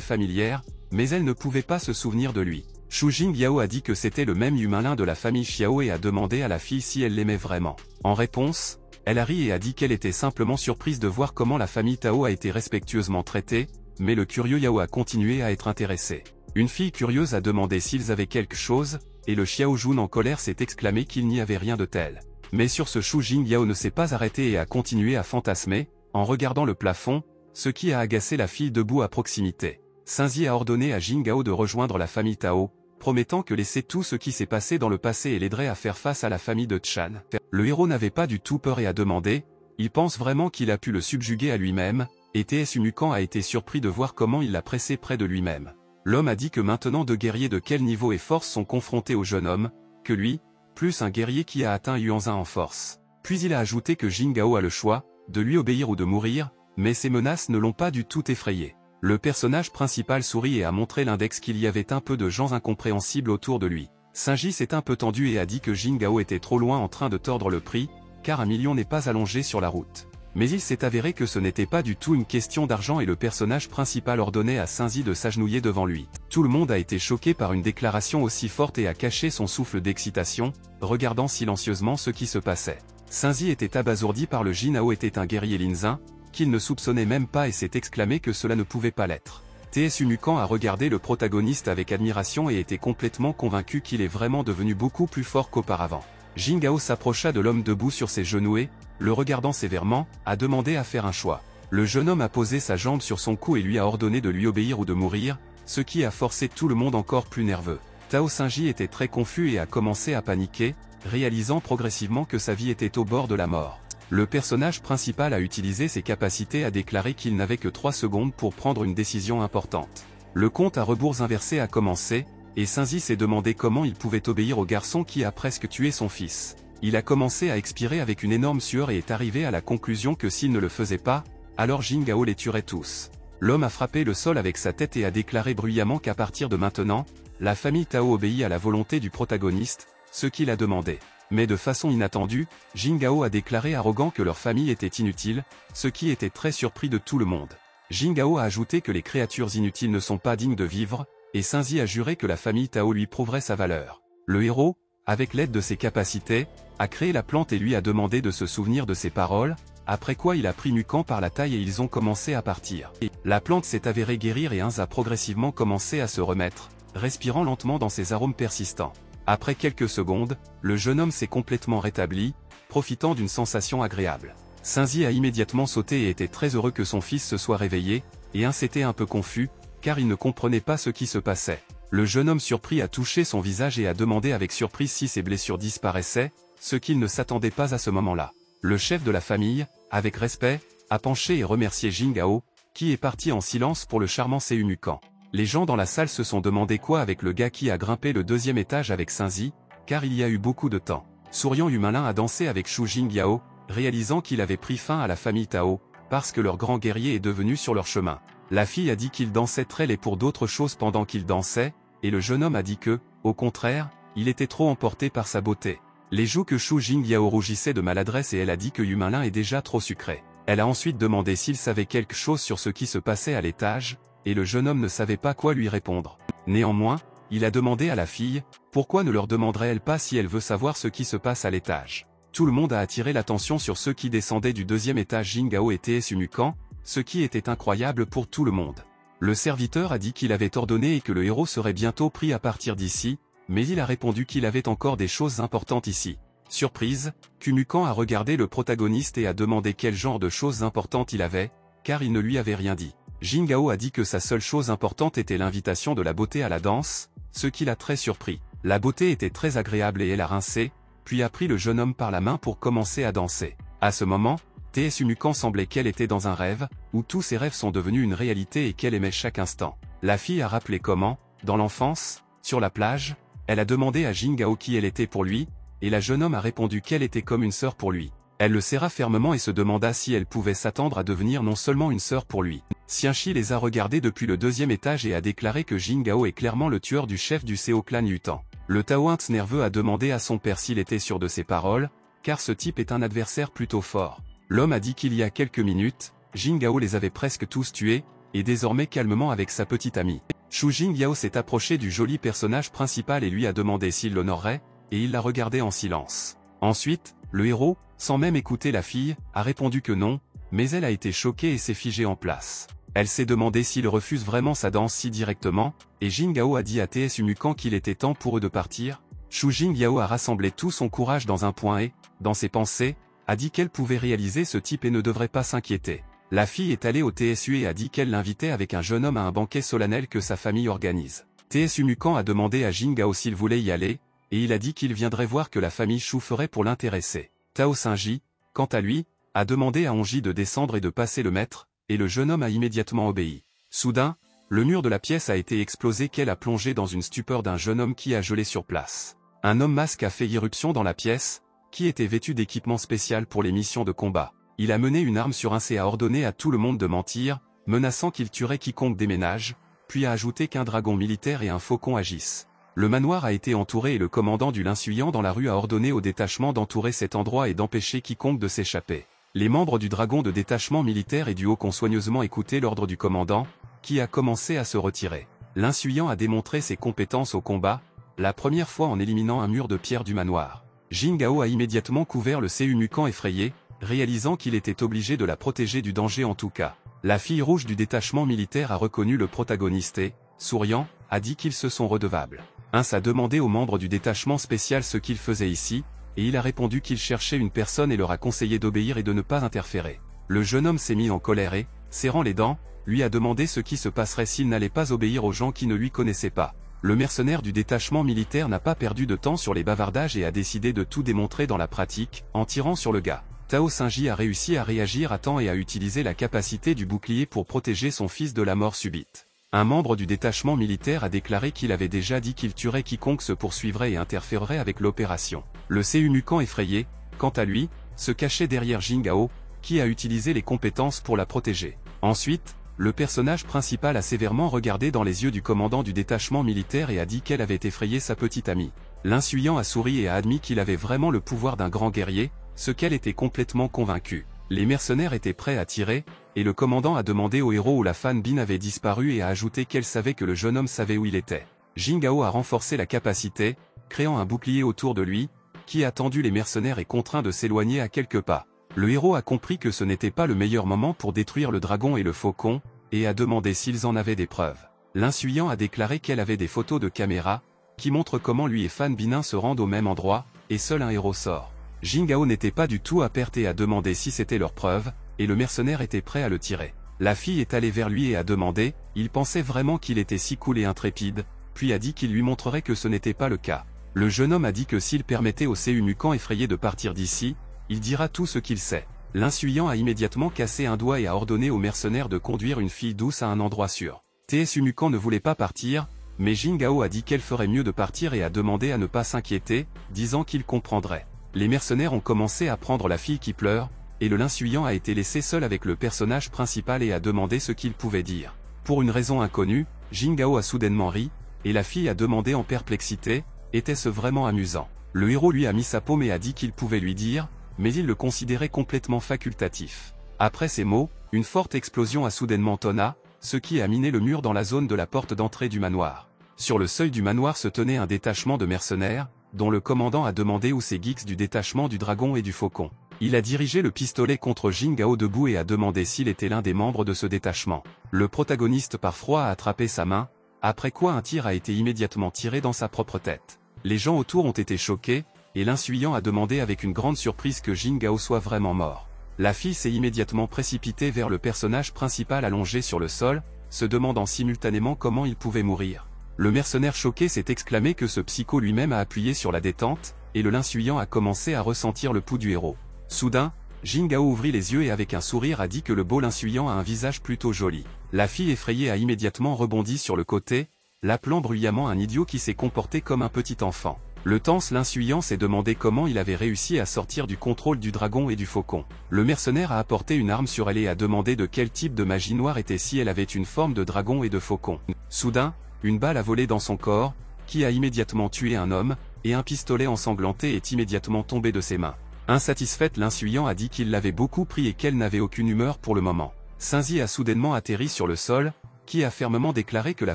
[SPEAKER 1] familière, mais elle ne pouvait pas se souvenir de lui. Shu Jing Yao a dit que c'était le même humain de la famille Xiao et a demandé à la fille si elle l'aimait vraiment. En réponse, Elle a ri et a dit qu'elle était simplement surprise de voir comment la famille Tao a été respectueusement traitée, mais le curieux Yao a continué à être intéressé. Une fille curieuse a demandé s'ils avaient quelque chose, et le Xiaojun en colère s'est exclamé qu'il n'y avait rien de tel. Mais sur ce, Shu Jingyao ne s'est pas arrêté et a continué à fantasmer, en regardant le plafond, ce qui a agacé la fille debout à proximité. Xinzi a ordonné à Jingyao de rejoindre la famille Tao, promettant que laisser tout ce qui s'est passé dans le passé et l'aiderait à faire face à la famille de Chan. Le héros n'avait pas du tout peur et a demandé, il pense vraiment qu'il a pu le subjuguer à lui-même, et Tsu Mukan a été surpris de voir comment il l'a pressé près de lui-même. L'homme a dit que maintenant deux guerriers de quel niveau et force sont confrontés au jeune homme, que lui, plus un guerrier qui a atteint Yuanzin en force. Puis il a ajouté que Jingyao a le choix, de lui obéir ou de mourir, mais ces menaces ne l'ont pas du tout effrayé. Le personnage principal sourit et a montré l'index qu'il y avait un peu de gens incompréhensibles autour de lui. Xinzi s'est un peu tendu et a dit que Jingyao était trop loin en train de tordre le prix, car 1 million n'est pas allongé sur la route. Mais il s'est avéré que ce n'était pas du tout une question d'argent et le personnage principal ordonnait à Xinzi de s'agenouiller devant lui. Tout le monde a été choqué par une déclaration aussi forte et a caché son souffle d'excitation, regardant silencieusement ce qui se passait. Xinzi était abasourdi par le Jinao était un guerrier linzin, qu'il ne soupçonnait même pas et s'est exclamé que cela ne pouvait pas l'être. Tsu Mukan a regardé le protagoniste avec admiration et était complètement convaincu qu'il est vraiment devenu beaucoup plus fort qu'auparavant. Jingyao s'approcha de l'homme debout sur ses genoux et, le regardant sévèrement, a demandé à faire un choix. Le jeune homme a posé sa jambe sur son cou et lui a ordonné de lui obéir ou de mourir, ce qui a forcé tout le monde encore plus nerveux. Tao Xinzi était très confus et a commencé à paniquer, réalisant progressivement que sa vie était au bord de la mort. Le personnage principal a utilisé ses capacités à déclarer qu'il n'avait que 3 secondes pour prendre une décision importante. Le compte à rebours inversé a commencé, et Xinzi s'est demandé comment il pouvait obéir au garçon qui a presque tué son fils. Il a commencé à expirer avec une énorme sueur et est arrivé à la conclusion que s'il ne le faisait pas, alors Jingyao les tuerait tous. L'homme a frappé le sol avec sa tête et a déclaré bruyamment qu'à partir de maintenant, la famille Tao obéit à la volonté du protagoniste, ce qu'il a demandé. Mais de façon inattendue, Jingyao a déclaré arrogant que leur famille était inutile, ce qui était très surpris de tout le monde. Jingyao a ajouté que les créatures inutiles ne sont pas dignes de vivre, et Xinzi a juré que la famille Tao lui prouverait sa valeur. Le héros, avec l'aide de ses capacités, a créé la plante et lui a demandé de se souvenir de ses paroles, après quoi il a pris Mukan par la taille et ils ont commencé à partir. La plante s'est avérée guérir et a progressivement commencé à se remettre, respirant lentement dans ses arômes persistants. Après quelques secondes, le jeune homme s'est complètement rétabli, profitant d'une sensation agréable. Xinzi a immédiatement sauté et était très heureux que son fils se soit réveillé, et s'était un peu confus, car il ne comprenait pas ce qui se passait. Le jeune homme surpris a touché son visage et a demandé avec surprise si ses blessures disparaissaient, ce qu'il ne s'attendait pas à ce moment-là. Le chef de la famille, avec respect, a penché et remercié Jingyao, qui est parti en silence pour le charmant Tsu Mukan. Les gens dans la salle se sont demandé quoi avec le gars qui a grimpé le 2e étage avec Xinzi, car il y a eu beaucoup de temps. Souriant Humalin a dansé avec Shu Jingyao, réalisant qu'il avait pris fin à la famille Tao, parce que leur grand guerrier est devenu sur leur chemin. La fille a dit qu'il dansait très laid pour d'autres choses pendant qu'il dansait, et le jeune homme a dit que, au contraire, il était trop emporté par sa beauté. Les joues que Shu Jingyao rougissaient de maladresse et elle a dit que Humalin est déjà trop sucré. Elle a ensuite demandé s'il savait quelque chose sur ce qui se passait à l'étage, et le jeune homme ne savait pas quoi lui répondre. Néanmoins, il a demandé à la fille, pourquoi ne leur demanderait-elle pas si elle veut savoir ce qui se passe à l'étage. Tout le monde a attiré l'attention sur ceux qui descendaient du 2e étage Jingyao et Tsu Mukan, ce qui était incroyable pour tout le monde. Le serviteur a dit qu'il avait ordonné et que le héros serait bientôt pris à partir d'ici, mais il a répondu qu'il avait encore des choses importantes ici. Surprise, Mukan a regardé le protagoniste et a demandé quel genre de choses importantes il avait, car il ne lui avait rien dit. Jingyao a dit que sa seule chose importante était l'invitation de la beauté à la danse, ce qui l'a très surpris. La beauté était très agréable et elle a rincé, puis a pris le jeune homme par la main pour commencer à danser. À ce moment, Tsu Mukan semblait qu'elle était dans un rêve, où tous ses rêves sont devenus une réalité et qu'elle aimait chaque instant. La fille a rappelé comment, dans l'enfance, sur la plage, elle a demandé à Jingyao qui elle était pour lui, et la jeune homme a répondu qu'elle était comme une sœur pour lui. Elle le serra fermement et se demanda si elle pouvait s'attendre à devenir non seulement une sœur pour lui. Xianxi les a regardés depuis le 2e étage et a déclaré que Jingyao est clairement le tueur du chef du Seo clan Yutan. Le Taointe nerveux a demandé à son père s'il était sûr de ses paroles, car ce type est un adversaire plutôt fort. L'homme a dit qu'il y a quelques minutes, Jingyao les avait presque tous tués, et désormais calmement avec sa petite amie. Shu Jingyao s'est approché du joli personnage principal et lui a demandé s'il l'honorerait, et il l'a regardé en silence. Ensuite, Le héros, sans même écouter la fille, a répondu que non, mais elle a été choquée et s'est figée en place. Elle s'est demandé s'il refuse vraiment sa danse si directement, et Jin Gao a dit à Tsu Mukan qu'il était temps pour eux de partir. Shu Jingyao a rassemblé tout son courage dans un point et, dans ses pensées, a dit qu'elle pouvait réaliser ce type et ne devrait pas s'inquiéter. La fille est allée au TSU et a dit qu'elle l'invitait avec un jeune homme à un banquet solennel que sa famille organise. Tsu Mukan a demandé à Jin Gao s'il voulait y aller, et il a dit qu'il viendrait voir que la famille Shu ferait pour l'intéresser. Tao Xingji, quant à lui, a demandé à Onji de descendre et de passer le maître, et le jeune homme a immédiatement obéi. Soudain, le mur de la pièce a été explosé qu'elle a plongé dans une stupeur d'un jeune homme qui a gelé sur place. Un homme masque a fait irruption dans la pièce, qui était vêtu d'équipement spécial pour les missions de combat. Il a mené une arme sur un et a ordonné à tout le monde de mentir, menaçant qu'il tuerait quiconque déménage, puis a ajouté qu'un dragon militaire et un faucon agissent. Le manoir a été entouré et le commandant du Linsuyant dans la rue a ordonné au détachement d'entourer cet endroit et d'empêcher quiconque de s'échapper. Les membres du dragon de détachement militaire et du Haut ont soigneusement écouté l'ordre du commandant, qui a commencé à se retirer. Linsuyant a démontré ses compétences au combat, la première fois en éliminant un mur de pierre du manoir. Jin Gao a immédiatement couvert le Tsu Mukan effrayé, réalisant qu'il était obligé de la protéger du danger en tout cas. La fille rouge du détachement militaire a reconnu le protagoniste et, souriant, a dit qu'ils se sont redevables. A demandé aux membres du détachement spécial ce qu'ils faisaient ici, et il a répondu qu'il cherchait une personne et leur a conseillé d'obéir et de ne pas interférer. Le jeune homme s'est mis en colère et, serrant les dents, lui a demandé ce qui se passerait s'il n'allait pas obéir aux gens qui ne lui connaissaient pas. Le mercenaire du détachement militaire n'a pas perdu de temps sur les bavardages et a décidé de tout démontrer dans la pratique, en tirant sur le gars. Tao Xingji a réussi à réagir à temps et a utilisé la capacité du bouclier pour protéger son fils de la mort subite. Un membre du détachement militaire a déclaré qu'il avait déjà dit qu'il tuerait quiconque se poursuivrait et interférerait avec l'opération. Le Tsu Mukan effrayé, quant à lui, se cachait derrière Jin Gao, qui a utilisé les compétences pour la protéger. Ensuite, le personnage principal a sévèrement regardé dans les yeux du commandant du détachement militaire et a dit qu'elle avait effrayé sa petite amie. Linsuyant a souri et a admis qu'il avait vraiment le pouvoir d'un grand guerrier, ce qu'elle était complètement convaincue. Les mercenaires étaient prêts à tirer, et le commandant a demandé au héros où la Fan Bin avait disparu et a ajouté qu'elle savait que le jeune homme savait où il était. Jin Gao a renforcé la capacité, créant un bouclier autour de lui, qui a tendu les mercenaires et contraint de s'éloigner à quelques pas. Le héros a compris que ce n'était pas le meilleur moment pour détruire le dragon et le faucon, et a demandé s'ils en avaient des preuves. Linsuyant a déclaré qu'elle avait des photos de caméra, qui montrent comment lui et Fan Binin se rendent au même endroit, et seul un héros sort. Jin Gao n'était pas du tout à perte et a demandé si c'était leur preuve, et le mercenaire était prêt à le tirer. La fille est allée vers lui et a demandé, il pensait vraiment qu'il était si cool et intrépide, puis a dit qu'il lui montrerait que ce n'était pas le cas. Le jeune homme a dit que s'il permettait au Tsu Mukan effrayé de partir d'ici, il dira tout ce qu'il sait. Linsuyant a immédiatement cassé un doigt et a ordonné aux mercenaires de conduire une fille douce à un endroit sûr. Tsu Mukan ne voulait pas partir, mais Jin Gao a dit qu'elle ferait mieux de partir et a demandé à ne pas s'inquiéter, disant qu'il comprendrait. Les mercenaires ont commencé à prendre la fille qui pleure, et le Linsuyant a été laissé seul avec le personnage principal et a demandé ce qu'il pouvait dire. Pour une raison inconnue, Jin Gao a soudainement ri, et la fille a demandé en perplexité, était-ce vraiment amusant? Le héros lui a mis sa paume et a dit qu'il pouvait lui dire, mais il le considérait complètement facultatif. Après ces mots, une forte explosion a soudainement tonna, ce qui a miné le mur dans la zone de la porte d'entrée du manoir. Sur le seuil du manoir se tenait un détachement de mercenaires, dont le commandant a demandé où ces geeks du détachement du dragon et du faucon. Il a dirigé le pistolet contre Jin Gao debout et a demandé s'il était l'un des membres de ce détachement. Le protagoniste par froid a attrapé sa main, après quoi un tir a été immédiatement tiré dans sa propre tête. Les gens autour ont été choqués, et Linsuyant a demandé avec une grande surprise que Jin Gao soit vraiment mort. La fille s'est immédiatement précipitée vers le personnage principal allongé sur le sol, se demandant simultanément comment il pouvait mourir. Le mercenaire choqué s'est exclamé que ce psycho lui-même a appuyé sur la détente, et le Linsuyant a commencé à ressentir le pouls du héros. Soudain, Jin Gao ouvrit les yeux et avec un sourire a dit que le beau Linsuyant a un visage plutôt joli. La fille effrayée a immédiatement rebondi sur le côté, l'appelant bruyamment un idiot qui s'est comporté comme un petit enfant. Le tense Linsuyant s'est demandé comment il avait réussi à sortir du contrôle du dragon et du faucon. Le mercenaire a apporté une arme sur elle et a demandé de quel type de magie noire était si elle avait une forme de dragon et de faucon. Soudain, une balle a volé dans son corps, qui a immédiatement tué un homme, et un pistolet ensanglanté est immédiatement tombé de ses mains. Insatisfaite, Linsuyant a dit qu'il l'avait beaucoup pris et qu'elle n'avait aucune humeur pour le moment. Xingji a soudainement atterri sur le sol, qui a fermement déclaré que la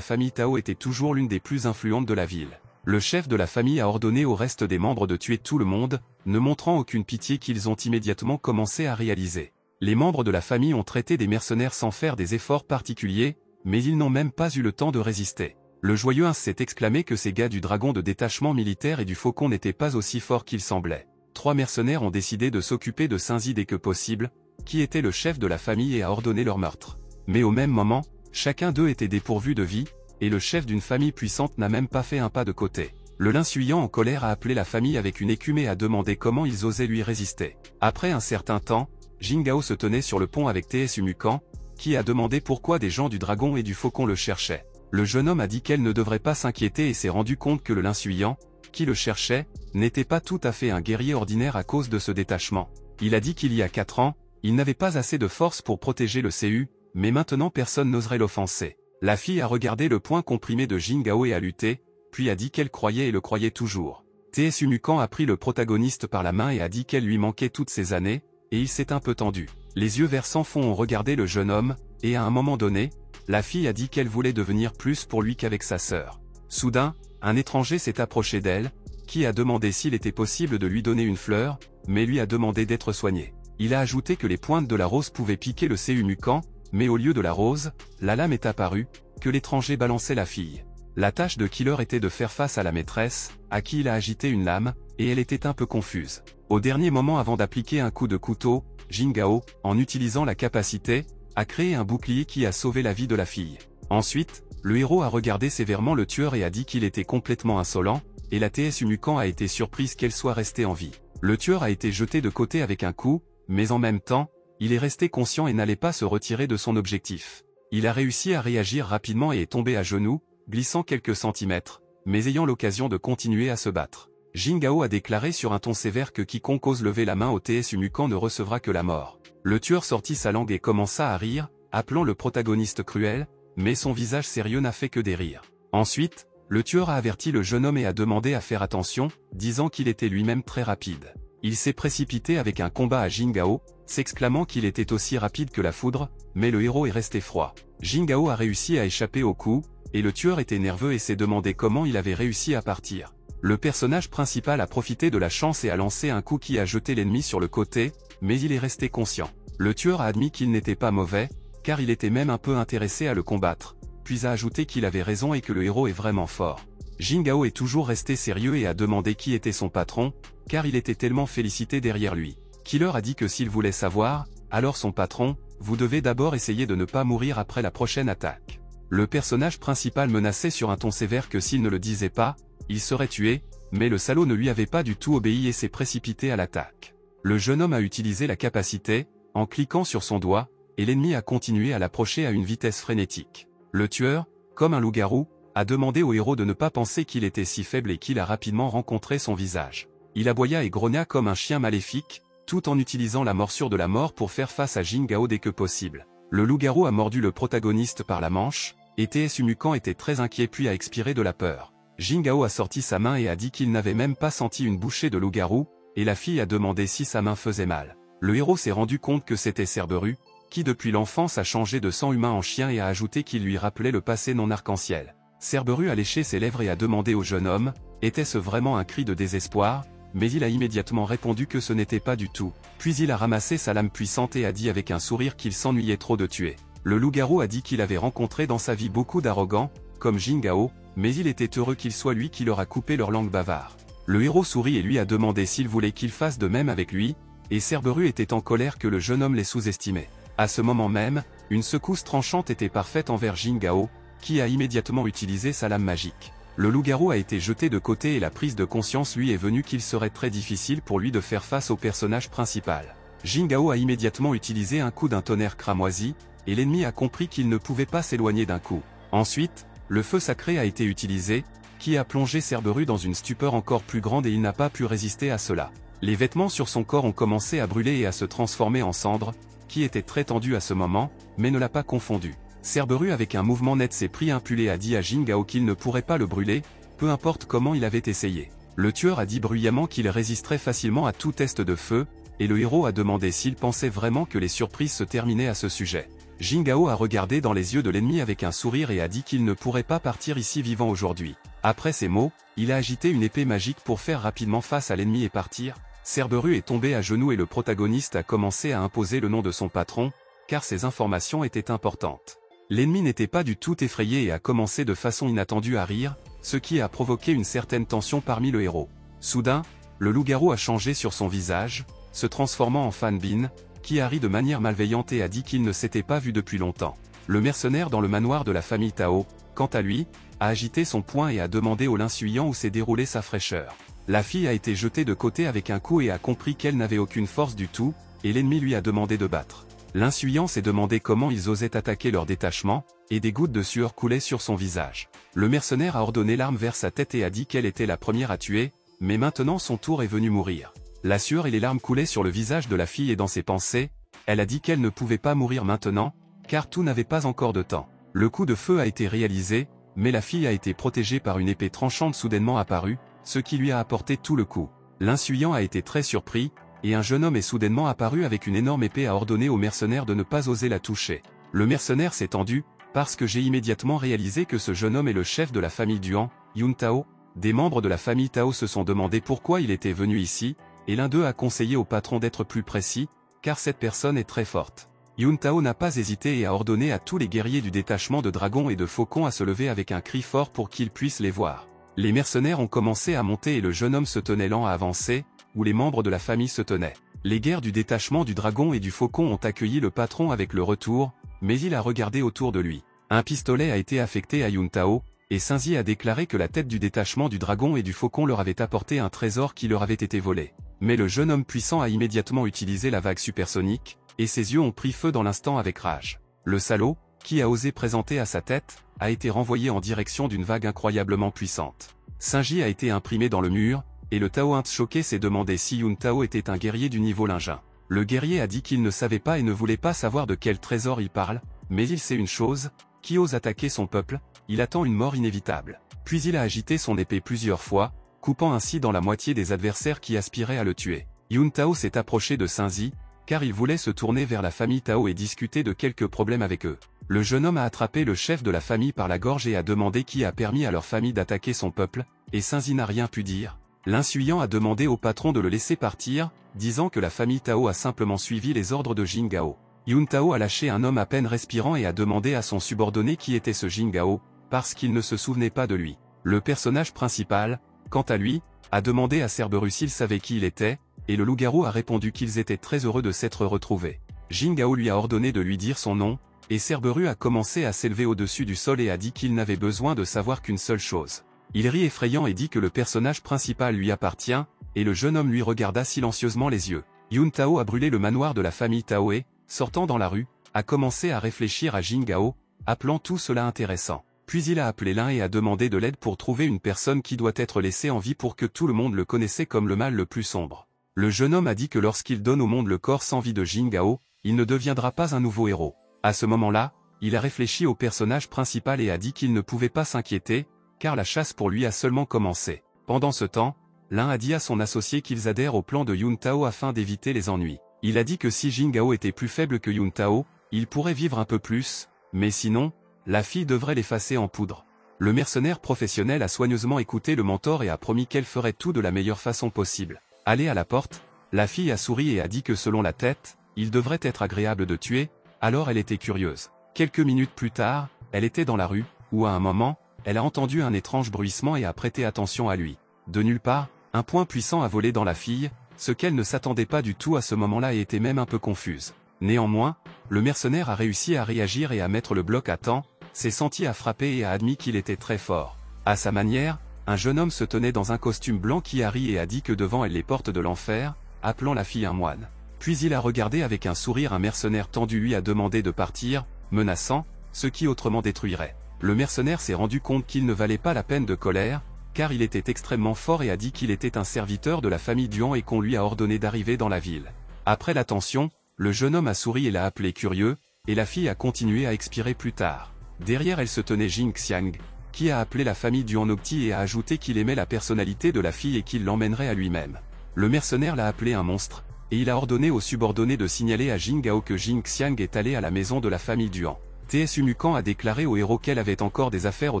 [SPEAKER 1] famille Tao était toujours l'une des plus influentes de la ville. Le chef de la famille a ordonné au reste des membres de tuer tout le monde, ne montrant aucune pitié qu'ils ont immédiatement commencé à réaliser. Les membres de la famille ont traité des mercenaires sans faire des efforts particuliers, mais ils n'ont même pas eu le temps de résister. Le joyeux s'est exclamé que ces gars du dragon de détachement militaire et du faucon n'étaient pas aussi forts qu'ils semblaient. 3 mercenaires ont décidé de s'occuper de Saint-Zi dès que possible, qui était le chef de la famille et a ordonné leur meurtre. Mais au même moment, chacun d'eux était dépourvu de vie, et le chef d'une famille puissante n'a même pas fait un pas de côté. Le lin Suiyan en colère a appelé la famille avec une écume et a demandé comment ils osaient lui résister. Après un certain temps, Jingao se tenait sur le pont avec T.S. Umukan, qui a demandé pourquoi des gens du dragon et du faucon le cherchaient. Le jeune homme a dit qu'elle ne devrait pas s'inquiéter et s'est rendu compte que le lin Suiyan, qui le cherchait, n'était pas tout à fait un guerrier ordinaire à cause de ce détachement. Il a dit qu'il y a 4 ans, il n'avait pas assez de force pour protéger le CU, mais maintenant personne n'oserait l'offenser. La fille a regardé le poing comprimé de Jingao et a lutté, puis a dit qu'elle croyait et le croyait toujours. T.S. Umukan a pris le protagoniste par la main et a dit qu'elle lui manquait toutes ces années, et il s'est un peu tendu. Les yeux vers sans fond ont regardé le jeune homme, et à un moment donné, la fille a dit qu'elle voulait devenir plus pour lui qu'avec sa sœur. Soudain, un étranger s'est approché d'elle, qui a demandé s'il était possible de lui donner une fleur, mais lui a demandé d'être soigné. Il a ajouté que les pointes de la rose pouvaient piquer le CU Umukan, mais au lieu de la rose, la lame est apparue, que l'étranger balançait la fille. La tâche de Killer était de faire face à la maîtresse, à qui il a agité une lame, et elle était un peu confuse. Au dernier moment avant d'appliquer un coup de couteau, Jingao, en utilisant la capacité, a créé un bouclier qui a sauvé la vie de la fille. Ensuite, le héros a regardé sévèrement le tueur et a dit qu'il était complètement insolent, et la T.S. Umukan a été surprise qu'elle soit restée en vie. Le tueur a été jeté de côté avec un coup, mais en même temps, il est resté conscient et n'allait pas se retirer de son objectif. Il a réussi à réagir rapidement et est tombé à genoux, glissant quelques centimètres, mais ayant l'occasion de continuer à se battre. Jingao a déclaré sur un ton sévère que quiconque ose lever la main au T.S. Umukan ne recevra que la mort. Le tueur sortit sa langue et commença à rire, appelant le protagoniste cruel, mais son visage sérieux n'a fait que des rires. Ensuite, le tueur a averti le jeune homme et a demandé à faire attention, disant qu'il était lui-même très rapide. Il s'est précipité avec un combat à Jingao, s'exclamant qu'il était aussi rapide que la foudre, mais le héros est resté froid. Jingao a réussi à échapper au coup, et le tueur était nerveux et s'est demandé comment il avait réussi à partir. Le personnage principal a profité de la chance et a lancé un coup qui a jeté l'ennemi sur le côté, mais il est resté conscient. Le tueur a admis qu'il n'était pas mauvais, car il était même un peu intéressé à le combattre, puis a ajouté qu'il avait raison et que le héros est vraiment fort. Jingao est toujours resté sérieux et a demandé qui était son patron, car il était tellement félicité derrière lui. Killer a dit que s'il voulait savoir, alors son patron, vous devez d'abord essayer de ne pas mourir après la prochaine attaque. Le personnage principal menaçait sur un ton sévère que s'il ne le disait pas, il serait tué, mais le salaud ne lui avait pas du tout obéi et s'est précipité à l'attaque. Le jeune homme a utilisé la capacité, en cliquant sur son doigt, et l'ennemi a continué à l'approcher à une vitesse frénétique. Le tueur, comme un loup-garou, a demandé au héros de ne pas penser qu'il était si faible et qu'il a rapidement rencontré son visage. Il aboya et grogna comme un chien maléfique, tout en utilisant la morsure de la mort pour faire face à Jingao dès que possible. Le loup-garou a mordu le protagoniste par la manche, et T.S. Umukan était très inquiet puis a expiré de la peur. Jingao a sorti sa main et a dit qu'il n'avait même pas senti une bouchée de loup-garou, et la fille a demandé si sa main faisait mal. Le héros s'est rendu compte que c'était Cerberus, qui depuis l'enfance a changé de sang humain en chien et a ajouté qu'il lui rappelait le passé non arc-en-ciel. Cerberus a léché ses lèvres et a demandé au jeune homme, était-ce vraiment un cri de désespoir, mais il a immédiatement répondu que ce n'était pas du tout. Puis il a ramassé sa lame puissante et a dit avec un sourire qu'il s'ennuyait trop de tuer. Le loup-garou a dit qu'il avait rencontré dans sa vie beaucoup d'arrogants, comme Jingao, mais il était heureux qu'il soit lui qui leur a coupé leur langue bavard. Le héros sourit et lui a demandé s'il voulait qu'il fasse de même avec lui, et Cerberus était en colère que le jeune homme les sous-estimait. À ce moment même, une secousse tranchante était parfaite envers Jingao, qui a immédiatement utilisé sa lame magique. Le loup-garou a été jeté de côté et la prise de conscience lui est venue qu'il serait très difficile pour lui de faire face au personnage principal. Jingao a immédiatement utilisé un coup d'un tonnerre cramoisi, et l'ennemi a compris qu'il ne pouvait pas s'éloigner d'un coup. Ensuite, le feu sacré a été utilisé, qui a plongé Cerberus dans une stupeur encore plus grande et il n'a pas pu résister à cela. Les vêtements sur son corps ont commencé à brûler et à se transformer en cendres, qui était très tendu à ce moment, mais ne l'a pas confondu. Cerberus avec un mouvement net s'est pris un pulet et a dit à Jingao qu'il ne pourrait pas le brûler, peu importe comment il avait essayé. Le tueur a dit bruyamment qu'il résisterait facilement à tout test de feu, et le héros a demandé s'il pensait vraiment que les surprises se terminaient à ce sujet. Jingao a regardé dans les yeux de l'ennemi avec un sourire et a dit qu'il ne pourrait pas partir ici vivant aujourd'hui. Après ces mots, il a agité une épée magique pour faire rapidement face à l'ennemi et partir. Cerberus est tombé à genoux et le protagoniste a commencé à imposer le nom de son patron, car ces informations étaient importantes. L'ennemi n'était pas du tout effrayé et a commencé de façon inattendue à rire, ce qui a provoqué une certaine tension parmi le héros. Soudain, le loup-garou a changé sur son visage, se transformant en Fan Bin, qui a ri de manière malveillante et a dit qu'il ne s'était pas vu depuis longtemps. Le mercenaire dans le manoir de la famille Tao, quant à lui, a agité son poing et a demandé au lin-suillant où s'est déroulée sa fraîcheur. La fille a été jetée de côté avec un coup et a compris qu'elle n'avait aucune force du tout, et l'ennemi lui a demandé de battre. Lin-suillant s'est demandé comment ils osaient attaquer leur détachement, et des gouttes de sueur coulaient sur son visage. Le mercenaire a ordonné l'arme vers sa tête et a dit qu'elle était la première à tuer, mais maintenant son tour est venu mourir. La sueur et les larmes coulaient sur le visage de la fille et dans ses pensées, elle a dit qu'elle ne pouvait pas mourir maintenant, car tout n'avait pas encore de temps. Le coup de feu a été réalisé, mais la fille a été protégée par une épée tranchante soudainement apparue, ce qui lui a apporté tout le coup. Lin-suillant a été très surpris, et un jeune homme est soudainement apparu avec une énorme épée a ordonné au mercenaire de ne pas oser la toucher. Le mercenaire s'est tendu, parce que j'ai immédiatement réalisé que ce jeune homme est le chef de la famille Duan, Yun Tao. Des membres de la famille Tao se sont demandé pourquoi il était venu ici, et l'un d'eux a conseillé au patron d'être plus précis, car cette personne est très forte. Yun Tao n'a pas hésité et a ordonné à tous les guerriers du détachement de dragons et de faucons à se lever avec un cri fort pour qu'ils puissent les voir. Les mercenaires ont commencé à monter et le jeune homme se tenait lent à avancer, où les membres de la famille se tenaient. Les guerres du détachement du dragon et du faucon ont accueilli le patron avec le retour, mais il a regardé autour de lui. Un pistolet a été affecté à Yun Tao, et Sinzi a déclaré que la tête du détachement du dragon et du faucon leur avait apporté un trésor qui leur avait été volé. Mais le jeune homme puissant a immédiatement utilisé la vague supersonique, et ses yeux ont pris feu dans l'instant avec rage. Le salaud, qui a osé présenter à sa tête, a été renvoyé en direction d'une vague incroyablement puissante. Sinji a été imprimé dans le mur, et le Taoïnt choqué s'est demandé si Yun Tao était un guerrier du niveau lingin. Le guerrier a dit qu'il ne savait pas et ne voulait pas savoir de quel trésor il parle, mais il sait une chose, qui ose attaquer son peuple, il attend une mort inévitable. Puis il a agité son épée plusieurs fois, coupant ainsi dans la moitié des adversaires qui aspiraient à le tuer. Yun Tao s'est approché de Sinzi, car il voulait se tourner vers la famille Tao et discuter de quelques problèmes avec eux. Le jeune homme a attrapé le chef de la famille par la gorge et a demandé qui a permis à leur famille d'attaquer son peuple, et Sinzi n'a rien pu dire. Lin-suillant a demandé au patron de le laisser partir, disant que la famille Tao a simplement suivi les ordres de Jin Gao. Yun Tao a lâché un homme à peine respirant et a demandé à son subordonné qui était ce Jin Gao, parce qu'il ne se souvenait pas de lui. Le personnage principal, quant à lui, a demandé à Cerberus s'il savait qui il était, et le loup-garou a répondu qu'ils étaient très heureux de s'être retrouvés. Jin Gao lui a ordonné de lui dire son nom, et Cerberus a commencé à s'élever au-dessus du sol et a dit qu'il n'avait besoin de savoir qu'une seule chose. Il rit effrayant et dit que le personnage principal lui appartient, et le jeune homme lui regarda silencieusement les yeux. Yun Tao a brûlé le manoir de la famille Tao et, sortant dans la rue, a commencé à réfléchir à Jin Gao, appelant tout cela intéressant. Puis il a appelé l'un et a demandé de l'aide pour trouver une personne qui doit être laissée en vie pour que tout le monde le connaissait comme le mal le plus sombre. Le jeune homme a dit que lorsqu'il donne au monde le corps sans vie de Jin Gao, il ne deviendra pas un nouveau héros. À ce moment-là, il a réfléchi au personnage principal et a dit qu'il ne pouvait pas s'inquiéter, car la chasse pour lui a seulement commencé. Pendant ce temps, l'un a dit à son associé qu'ils adhèrent au plan de Yun Tao afin d'éviter les ennuis. Il a dit que si Jin Gao était plus faible que Yun Tao, il pourrait vivre un peu plus, mais sinon, la fille devrait l'effacer en poudre. Le mercenaire professionnel a soigneusement écouté le mentor et a promis qu'elle ferait tout de la meilleure façon possible. Allée à la porte, la fille a souri et a dit que selon la tête, il devrait être agréable de tuer, alors elle était curieuse. Quelques minutes plus tard, elle était dans la rue, où à un moment, elle a entendu un étrange bruissement et a prêté attention à lui. De nulle part, un poing puissant a volé dans la fille, ce qu'elle ne s'attendait pas du tout à ce moment-là et était même un peu confuse. Néanmoins, le mercenaire a réussi à réagir et à mettre le bloc à temps, s'est senti à frapper et a admis qu'il était très fort. À sa manière, un jeune homme se tenait dans un costume blanc qui a ri et a dit que devant elle les portes de l'enfer, appelant la fille un moine. Puis il a regardé avec un sourire un mercenaire tendu lui a demandé de partir, menaçant, ce qui autrement détruirait. Le mercenaire s'est rendu compte qu'il ne valait pas la peine de colère, car il était extrêmement fort et a dit qu'il était un serviteur de la famille Duan et qu'on lui a ordonné d'arriver dans la ville. Après la tension, le jeune homme a souri et l'a appelé curieux, et la fille a continué à expirer plus tard. Derrière elle se tenait Jing Xiang, qui a appelé la famille Duan Nocti et a ajouté qu'il aimait la personnalité de la fille et qu'il l'emmènerait à lui-même. Le mercenaire l'a appelé un monstre, et il a ordonné aux subordonnés de signaler à Jin Gao que Jing Xiang est allé à la maison de la famille Duan. TSU Mukan a déclaré au héros qu'elle avait encore des affaires au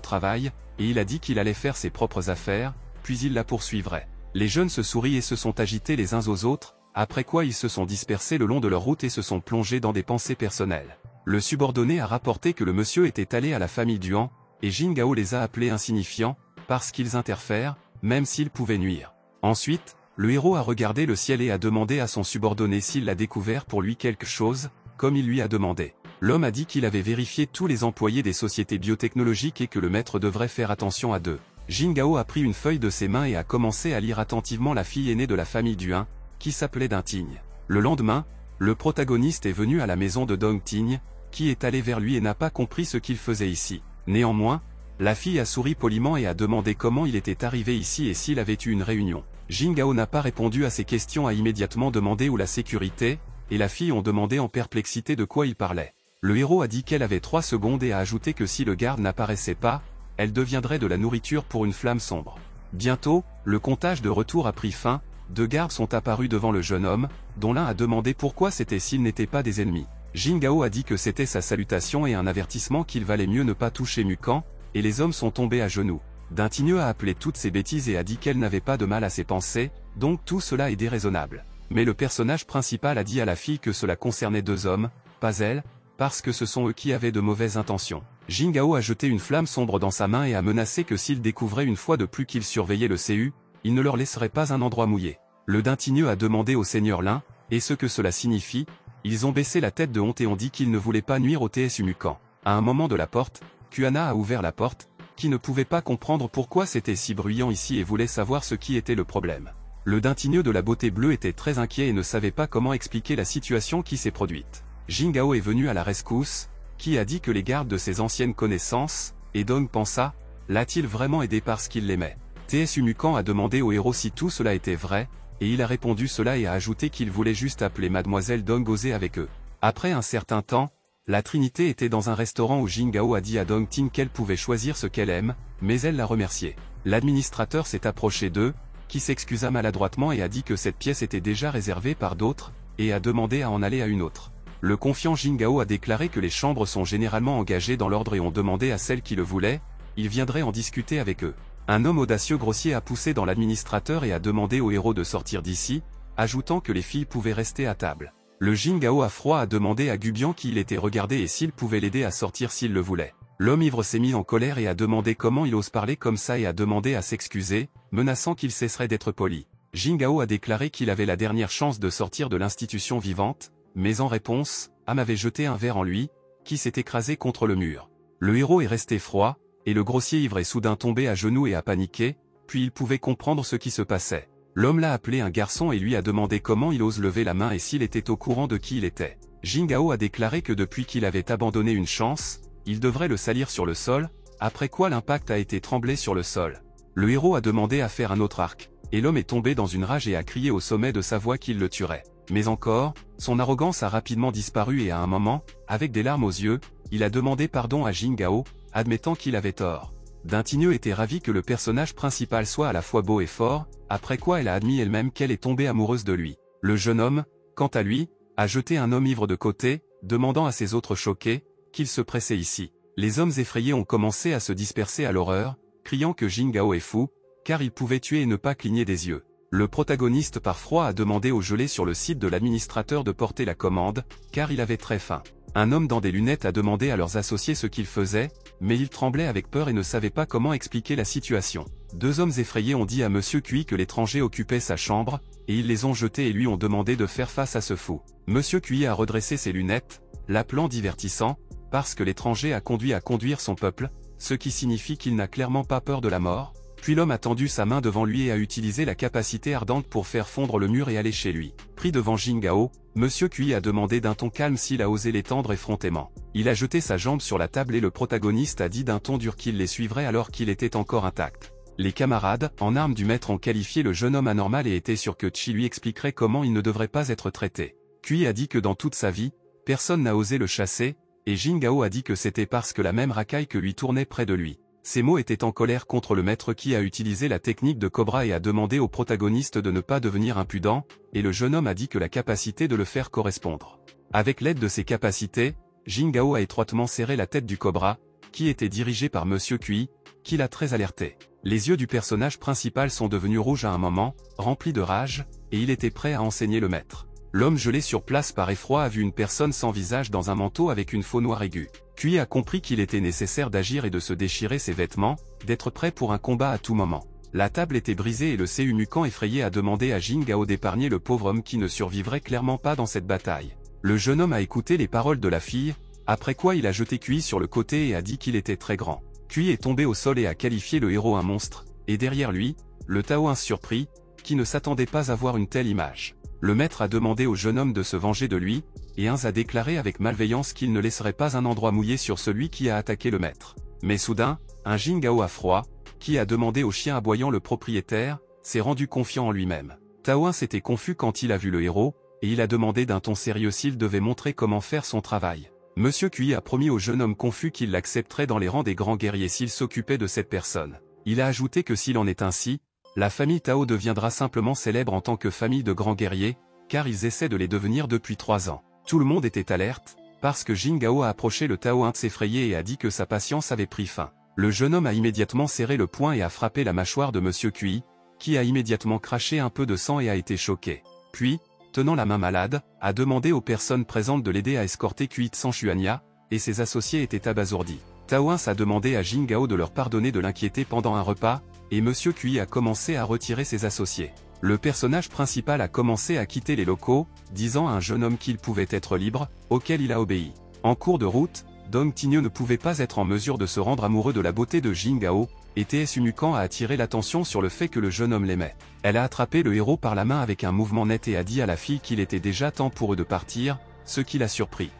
[SPEAKER 1] travail, et il a dit qu'il allait faire ses propres affaires, puis il la poursuivrait. Les jeunes se sourient et se sont agités les uns aux autres, après quoi ils se sont dispersés le long de leur route et se sont plongés dans des pensées personnelles. Le subordonné a rapporté que le monsieur était allé à la famille Duan, et Jingao les a appelés insignifiants, parce qu'ils interfèrent, même s'ils pouvaient nuire. Ensuite, le héros a regardé le ciel et a demandé à son subordonné s'il a découvert pour lui quelque chose, comme il lui a demandé. L'homme a dit qu'il avait vérifié tous les employés des sociétés biotechnologiques et que le maître devrait faire attention à d'eux. Jingao a pris une feuille de ses mains et a commencé à lire attentivement la fille aînée de la famille Duan, qui s'appelait Dingting. Le lendemain, le protagoniste est venu à la maison de Dongting, qui est allé vers lui et n'a pas compris ce qu'il faisait ici. Néanmoins, la fille a souri poliment et a demandé comment il était arrivé ici et s'il avait eu une réunion. Jingao n'a pas répondu à ces questions, a immédiatement demandé où la sécurité, et la fille ont demandé en perplexité de quoi il parlait. Le héros a dit qu'elle avait 3 secondes et a ajouté que si le garde n'apparaissait pas, elle deviendrait de la nourriture pour une flamme sombre. Bientôt, le comptage de retour a pris fin, 2 gardes sont apparus devant le jeune homme, dont l'un a demandé pourquoi c'était s'ils n'étaient pas des ennemis. Jingao a dit que c'était sa salutation et un avertissement qu'il valait mieux ne pas toucher Mukan, et les hommes sont tombés à genoux. Dingting a appelé toutes ces bêtises et a dit qu'elle n'avait pas de mal à ses pensées, donc tout cela est déraisonnable. Mais le personnage principal a dit à la fille que cela concernait 2 hommes, pas elle, parce que ce sont eux qui avaient de mauvaises intentions. Jingao a jeté une flamme sombre dans sa main et a menacé que s'ils découvraient une fois de plus qu'ils surveillaient le CU, il ne leur laisserait pas un endroit mouillé. Le Dingting a demandé au seigneur Lin, et ce que cela signifie, ils ont baissé la tête de honte et ont dit qu'ils ne voulaient pas nuire au TSU Mukan. À un moment de la porte, Kuana a ouvert la porte, qui ne pouvait pas comprendre pourquoi c'était si bruyant ici et voulait savoir ce qui était le problème. Le Dingting de la beauté bleue était très inquiet et ne savait pas comment expliquer la situation qui s'est produite. Jingao est venu à la rescousse, qui a dit que les gardes de ses anciennes connaissances, et Dong pensa, l'a-t-il vraiment aidé parce qu'il l'aimait? TSU Mukan a demandé au héros si tout cela était vrai, et il a répondu cela et a ajouté qu'il voulait juste appeler Mademoiselle Dong oser avec eux. Après un certain temps, la Trinité était dans un restaurant où Jingao a dit à Dongting qu'elle pouvait choisir ce qu'elle aime, mais elle l'a remercié. L'administrateur s'est approché d'eux, qui s'excusa maladroitement et a dit que cette pièce était déjà réservée par d'autres, et a demandé à en aller à une autre. Le confiant Jingao a déclaré que les chambres sont généralement engagées dans l'ordre et ont demandé à celles qui le voulaient, il viendrait en discuter avec eux. Un homme audacieux grossier a poussé dans l'administrateur et a demandé au héros de sortir d'ici, ajoutant que les filles pouvaient rester à table. Le Jingao à froid a demandé à Gubian qui il était regardé et s'il pouvait l'aider à sortir s'il le voulait. L'homme ivre s'est mis en colère et a demandé comment il ose parler comme ça et a demandé à s'excuser, menaçant qu'il cesserait d'être poli. Jingao a déclaré qu'il avait la dernière chance de sortir de l'institution vivante, mais en réponse, Am avait jeté un verre en lui, qui s'est écrasé contre le mur. Le héros est resté froid, et le grossier ivre est soudain tombé à genoux et a paniqué, puis il pouvait comprendre ce qui se passait. L'homme l'a appelé un garçon et lui a demandé comment il ose lever la main et s'il était au courant de qui il était. Jingao a déclaré que depuis qu'il avait abandonné une chance, il devrait le salir sur le sol, après quoi l'impact a été tremblé sur le sol. Le héros a demandé à faire un autre arc, et l'homme est tombé dans une rage et a crié au sommet de sa voix qu'il le tuerait. Mais encore, son arrogance a rapidement disparu et à un moment, avec des larmes aux yeux, il a demandé pardon à Jingao, admettant qu'il avait tort. Dingting était ravi que le personnage principal soit à la fois beau et fort, après quoi elle a admis elle-même qu'elle est tombée amoureuse de lui. Le jeune homme, quant à lui, a jeté un homme ivre de côté, demandant à ses autres choqués, qu'il se pressait ici. Les hommes effrayés ont commencé à se disperser à l'horreur, criant que Jingao est fou, car il pouvait tuer et ne pas cligner des yeux. Le protagoniste par froid a demandé au gelé sur le site de l'administrateur de porter la commande, car il avait très faim. Un homme dans des lunettes a demandé à leurs associés ce qu'ils faisaient, mais ils tremblaient avec peur et ne savaient pas comment expliquer la situation. 2 hommes effrayés ont dit à Monsieur Cui que l'étranger occupait sa chambre, et ils les ont jetés et lui ont demandé de faire face à ce fou. Monsieur Cui a redressé ses lunettes, l'appelant divertissant, parce que l'étranger a conduit à conduire son peuple, ce qui signifie qu'il n'a clairement pas peur de la mort. Puis l'homme a tendu sa main devant lui et a utilisé la capacité ardente pour faire fondre le mur et aller chez lui. Pris devant Jingao, Monsieur Cui a demandé d'un ton calme s'il a osé l'étendre effrontément. Il a jeté sa jambe sur la table et le protagoniste a dit d'un ton dur qu'il les suivrait alors qu'il était encore intact. Les camarades, en armes du maître, ont qualifié le jeune homme anormal et étaient sûrs que Chi lui expliquerait comment il ne devrait pas être traité. Cui a dit que dans toute sa vie, personne n'a osé le chasser, et Jingao a dit que c'était parce que la même racaille que lui tournait près de lui. Ces mots étaient en colère contre le maître qui a utilisé la technique de Cobra et a demandé au protagoniste de ne pas devenir impudent, et le jeune homme a dit que la capacité de le faire correspondre. Avec l'aide de ces capacités, Jingao a étroitement serré la tête du cobra, qui était dirigé par Monsieur Kui, qui l'a très alerté. Les yeux du personnage principal sont devenus rouges à un moment, remplis de rage, et il était prêt à enseigner le maître. L'homme gelé sur place par effroi a vu une personne sans visage dans un manteau avec une faux noire aiguë. Kui a compris qu'il était nécessaire d'agir et de se déchirer ses vêtements, d'être prêt pour un combat à tout moment. La table était brisée et le Seumukan effrayé a demandé à Jingao d'épargner le pauvre homme qui ne survivrait clairement pas dans cette bataille. Le jeune homme a écouté les paroles de la fille, après quoi il a jeté Kui sur le côté et a dit qu'il était très grand. Kui est tombé au sol et a qualifié le héros un monstre, et derrière lui, le Taoin surpris, qui ne s'attendait pas à voir une telle image. Le maître a demandé au jeune homme de se venger de lui, et a déclaré avec malveillance qu'il ne laisserait pas un endroit mouillé sur celui qui a attaqué le maître. Mais soudain, un Jingao a froid, qui a demandé au chien aboyant le propriétaire, s'est rendu confiant en lui-même. Taoin s'était confus quand il a vu le héros, et il a demandé d'un ton sérieux s'il devait montrer comment faire son travail. Monsieur Kui a promis au jeune homme confus qu'il l'accepterait dans les rangs des grands guerriers s'il s'occupait de cette personne. Il a ajouté que s'il en est ainsi, la famille Tao deviendra simplement célèbre en tant que famille de grands guerriers, car ils essaient de les devenir depuis 3 ans. Tout le monde était alerte, parce que Jingao a approché le Taoin de s'effrayer et a dit que sa patience avait pris fin. Le jeune homme a immédiatement serré le poing et a frappé la mâchoire de Monsieur Kui, qui a immédiatement craché un peu de sang et a été choqué. Puis, tenant la main malade, a demandé aux personnes présentes de l'aider à escorter Kui Tsanshuanya, et ses associés étaient abasourdis. Taoin a demandé à Jingao de leur pardonner de l'inquiéter pendant un repas, et Monsieur Kui a commencé à retirer ses associés. Le personnage principal a commencé à quitter les locaux, disant à un jeune homme qu'il pouvait être libre, auquel il a obéi. En cours de route, Dong Tinyo ne pouvait pas être en mesure de se rendre amoureux de la beauté de Jingao, et Tsunukan a attiré l'attention sur le fait que le jeune homme l'aimait. Elle a attrapé le héros par la main avec un mouvement net et a dit à la fille qu'il était déjà temps pour eux de partir, ce qui l'a surpris.